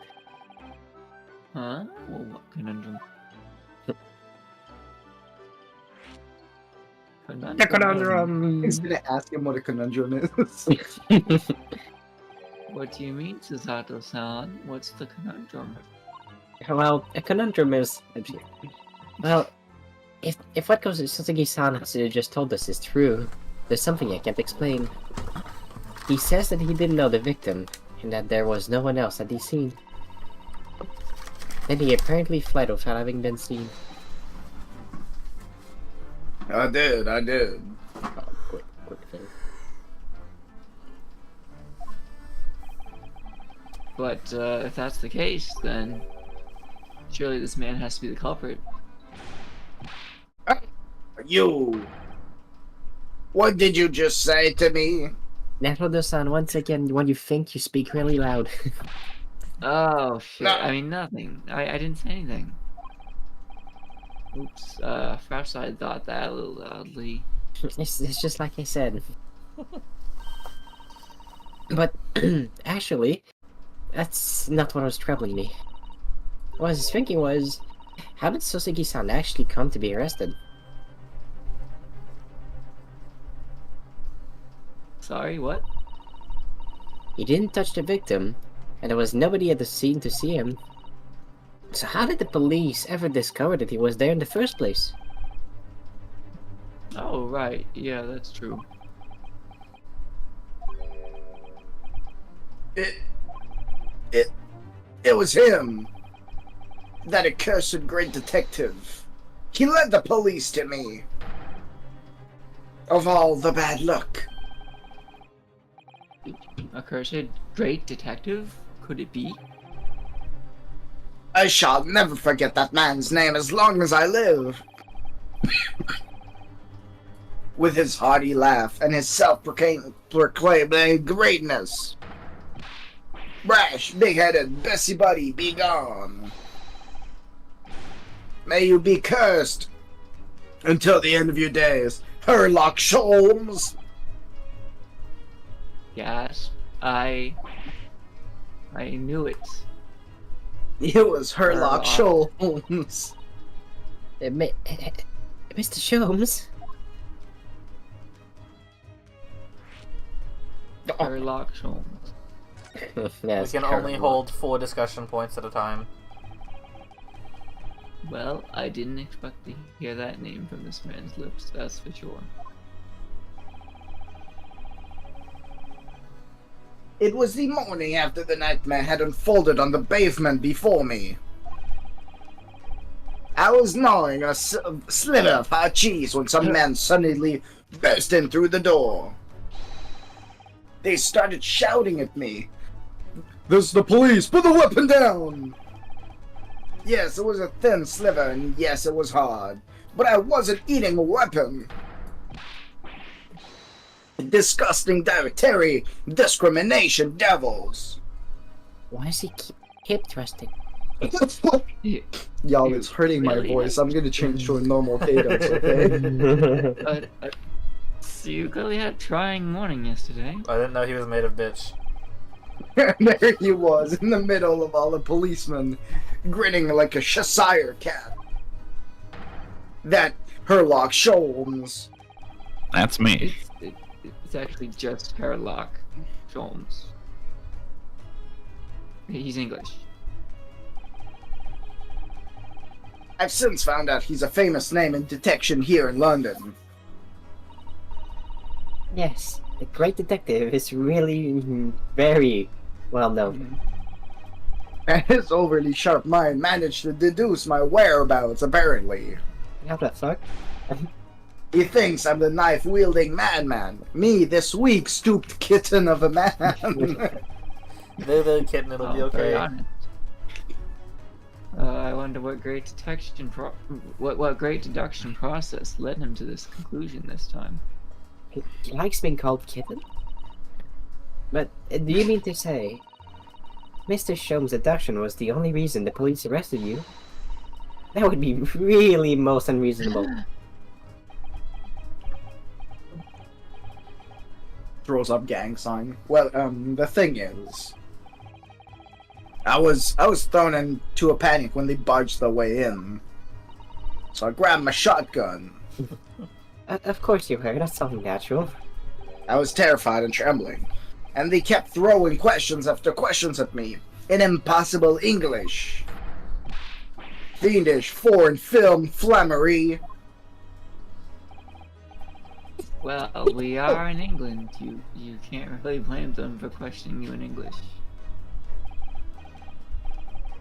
Huh? Well, what conundrum?
The conundrum!
He's gonna ask him what a conundrum is.
What do you mean, Susato-san? What's the conundrum?
Well, a conundrum is... Well, if what goes Sasaki-san has just told us is true, there's something I can't explain. He says that he didn't know the victim, and that there was no one else at the scene. Then he apparently fled without having been seen.
I did.
Oh, quick thing.
But if that's the case, then surely this man has to be the culprit.
You. What did you just say to me?
Naruto-san, once again, when you think, you speak really loud.
Oh shit!
No.
I mean nothing. I didn't say anything. Oops. Perhaps I thought that a little loudly.
It's just like I said. But, actually, that's not what was troubling me. What I was thinking was, how did Soseki-san actually come to be arrested?
Sorry, what?
He didn't touch the victim, and there was nobody at the scene to see him. So how did the police ever discover that he was there in the first place?
Oh, right. Yeah, that's true.
It was him. That accursed great detective. He led the police to me. Of all the bad luck.
A cursed great detective? Could it be?
I shall never forget that man's name as long as I live. With his hearty laugh and his self-proclaimed greatness. Brash, big-headed Bessie Buddy, be gone. May you be cursed until the end of your days, Herlock Sholmes.
Yes, I knew it.
It was Herlock Sholmes.
Mr. Sholmes?
Herlock Sholmes.
Yes,
We can only hold 4 discussion points at a time.
Well, I didn't expect to hear that name from this man's lips, that's for sure.
It was the morning after the nightmare had unfolded on the pavement before me. I was gnawing a sliver of hot cheese when some men suddenly burst in through the door. They started shouting at me. "This is the police! Put the weapon down!" Yes, it was a thin sliver, and yes, it was hard. But I wasn't eating a weapon. Disgusting, dietary discrimination devils.
Why does he keep thrusting?
Y'all, it's hurting my
Really?
voice. I'm gonna change to a normal cadence, okay?
So you clearly had a trying morning yesterday.
I didn't know he was made of bitch.
There he was, in the middle of all the policemen, grinning like a Cheshire cat. That Herlock Sholmes.
That's me.
It's actually just Herlock Sholmes. He's English.
I've since found out he's a famous name in detection here in London.
Yes, the great detective is really very well known.
And his overly sharp mind managed to deduce my whereabouts, apparently.
How the fuck?
He thinks I'm the knife-wielding madman. Me, this weak, stooped kitten of a man.
Little kitten, it'll be
Very
okay.
honest. I wonder what great what great deduction process led him to this conclusion this time.
He likes being called kitten? But do you mean to say Mr. Sholmes' deduction was the only reason the police arrested you? That would be really most unreasonable.
Throws up gang sign. Well, the thing is, I was thrown into a panic when they barged their way in. So I grabbed my shotgun.
Of course you were, that's only natural.
I was terrified and trembling, and they kept throwing questions after questions at me in impossible English. Fiendish foreign film flammery.
Well, we are in England. You can't really blame them for questioning you in English.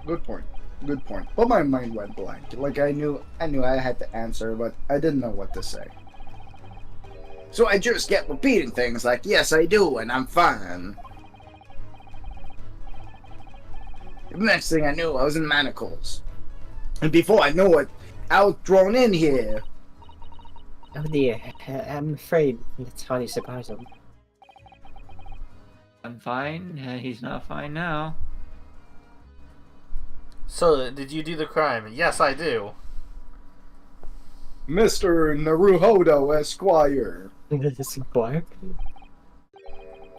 Good point. Good point. But my mind went blank. Like I knew I had to answer, but I didn't know what to say. So I just kept repeating things like, "Yes, I do, and I'm fine." The next thing I knew, I was in manacles. And before I knew it, I was thrown in here.
Oh dear, I'm afraid that's how you surprise him.
I'm fine. He's not fine now.
So, did you do the crime? Yes, I do.
Mr. Naruhodo Esquire.
This is Clark.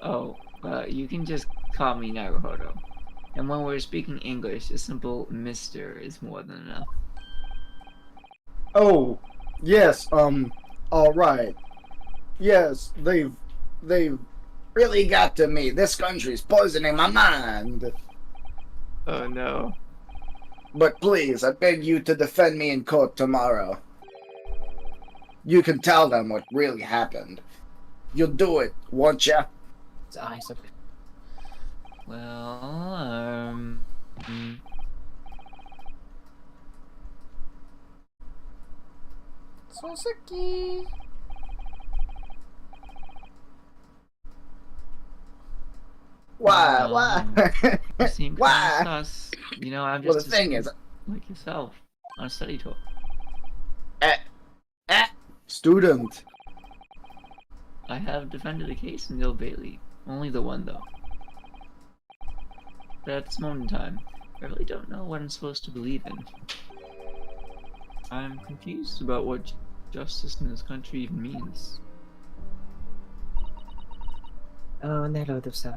Oh, you can just call me Naruhodo. And when we're speaking English, a simple Mr. is more than enough.
Oh, yes, alright. Yes, they've really got to me. This country's poisoning my mind.
Oh no.
But please, I beg you to defend me in court tomorrow. You can tell them what really happened. You'll do it, won't ya?
His eyes are...
Well,
Soseki.
Why?
you seem
Why?
kind of sus. You know, I'm
Well,
just
the thing
a
is,
student like yourself on a study tour.
Student.
I have defended a case in the Old Bailey. Only the one, though. But at this moment in time, I really don't know what I'm supposed to believe in. I'm confused about what justice in this country even means.
Oh, Naruto-san.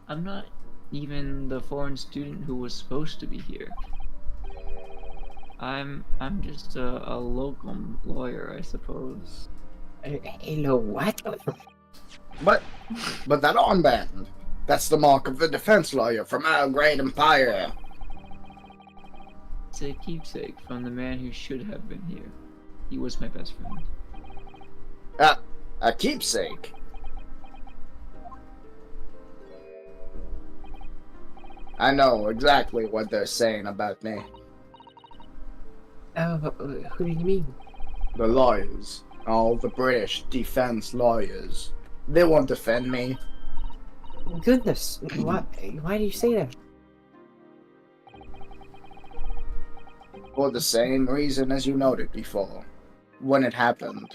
I'm not even the foreign student who was supposed to be here. I'm just a locum lawyer, I suppose.
Hello, what?
But that armband, that's the mark of the defense lawyer from our great empire.
It's a keepsake from the man who should have been here. He was my best friend.
A keepsake? I know exactly what they're saying about me.
Who do you mean?
The lawyers. All the British defense lawyers. They won't defend me.
Goodness, why do you say that?
For the same reason as you noted before. When it happened,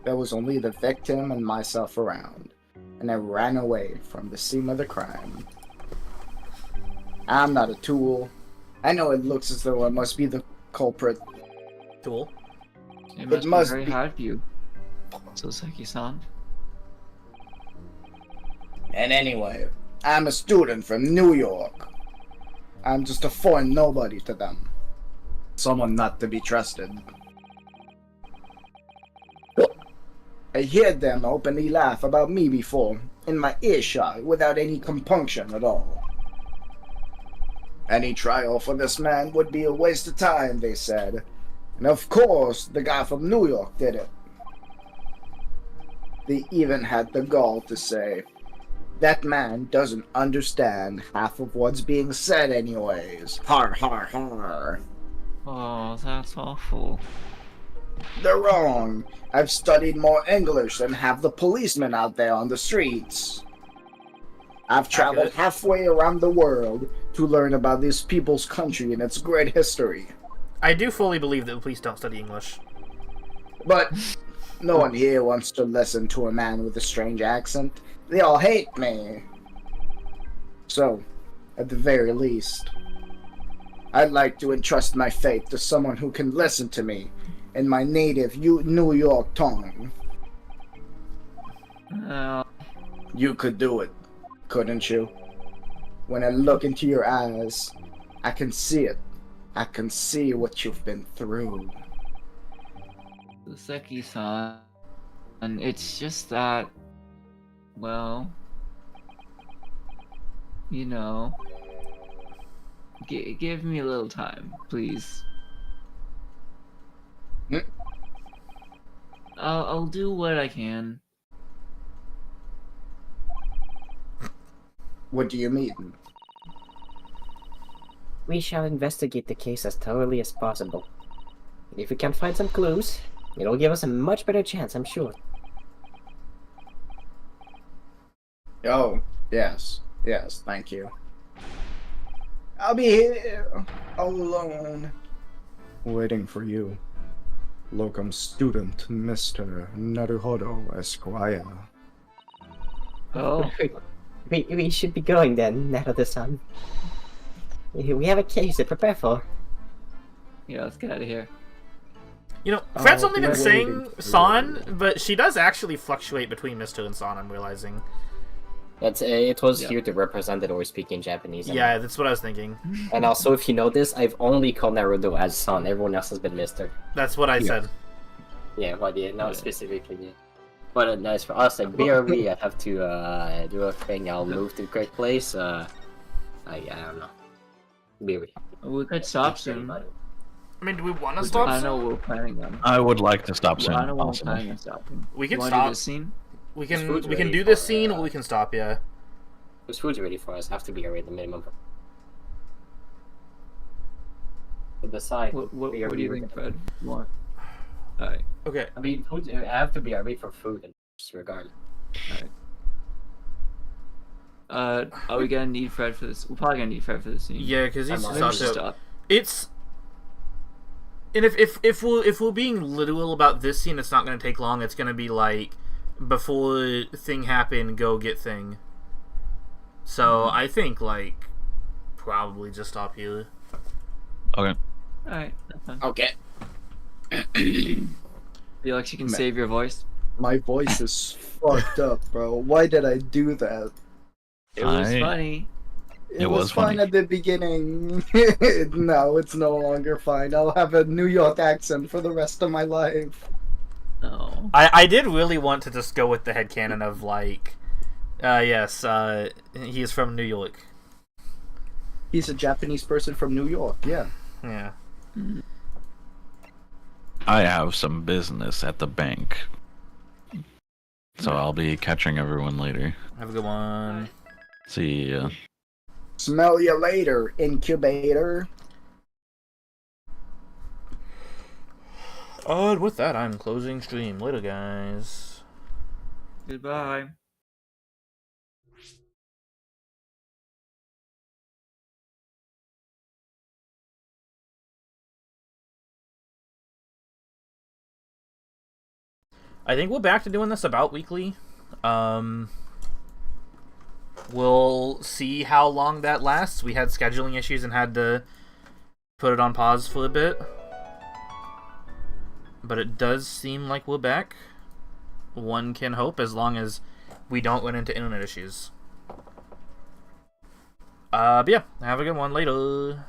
there was only the victim and myself around, and I ran away from the scene of the crime. I'm not a tool. I know it looks as though I must be the culprit.
Tool.
It must,
must
be very
be-
hard for you. Soseki-san.
And anyway, I'm a student from New York. I'm just a foreign nobody to them. Someone not to be trusted. I heard them openly laugh about me before, in my earshot, without any compunction at all. Any trial for this man would be a waste of time, they said. And of course, the guy from New York did it. They even had the gall to say, that man doesn't understand half of what's being said anyways. Har har har.
Oh, that's awful.
They're wrong. I've studied more English than half the policemen out there on the streets. I've traveled halfway around the world to learn about this people's country and its great history.
I do fully believe that the police don't study English.
But no one here wants to listen to a man with a strange accent. They all hate me. So, at the very least, I'd like to entrust my fate to someone who can listen to me in my native New York tongue. You could do it, couldn't you? When I look into your eyes, I can see it. I can see what you've been through.
Soseki-san, and it's just that, well, you know, give me a little time, please.
Hmm?
I'll do what I can.
What do you mean?
We shall investigate the case as thoroughly as possible. If we can find some clues, it'll give us a much better chance, I'm sure.
Oh, yes. Yes, thank you. I'll be here, all alone, waiting for you. Locum student, Mr. Naruhodo Esquire.
Oh,
We should be going then, Naruto-san. We have a case to prepare for.
yeah, let's get out of here.
You know, Fred's
Oh,
only been
waiting
saying
for
San,
you.
but she does actually fluctuate between Mr. and San, I'm realizing.
It was
Yeah.
here to represent that we're speaking Japanese.
Yeah, that's what I was thinking.
And also, if you notice, I've only called Naruto as Son. Everyone else has been Mister.
That's what I said.
Yeah, but yeah, not
Yeah.
specifically. Yeah. But as for us, like BRB, I have to do a thing. I'll move to the correct place. I don't know. BRB.
We could stop soon.
I mean, do we want to
I
stop
don't know
soon?
what we're planning on.
I would like to stop soon.
I don't know what we're
possibly.
planning on stopping.
We can
You wanna do
stop.
this scene?
We
This
can
food's
we can
ready
do this
for,
scene, or we can stop, yeah.
This food's ready for us. Have to be already the minimum. To decide.
What do you think, Fred? You want? Alright.
Okay.
I mean, food. I have to be ready for food, in this regard.
Are we gonna need Fred for this? We're probably gonna need Fred for this scene.
Yeah, because he's
I'm
Then
not
we
such
should
a...
stop.
It's... And if we're being literal about this scene, it's not going to take long. It's going to be like, before thing happen, go get thing. So I think, like, probably just stop here.
Okay.
Alright, that's fine.
Okay.
Feel like you can save your voice?
My voice is fucked up, bro. Why did I do that?
It was
I-
funny.
It,
It
was
was
fine
funny.
at the beginning. No, it's no longer fine. I'll have a New York accent for the rest of my life.
No.
I did really want to just go with the headcanon of, like, yes, he is from New York.
He's a Japanese person from New York, yeah.
Yeah.
I have some business at the bank. So I'll be catching everyone later.
Have a good one.
See ya.
Smell you later, incubator.
And with that, I'm closing stream. Later, guys.
Goodbye.
I think we're back to doing this about weekly. We'll see how long that lasts. We had scheduling issues and had to put it on pause for a bit. But it does seem like we're back. One can hope, as long as we don't run into internet issues. But yeah, have a good one. Later.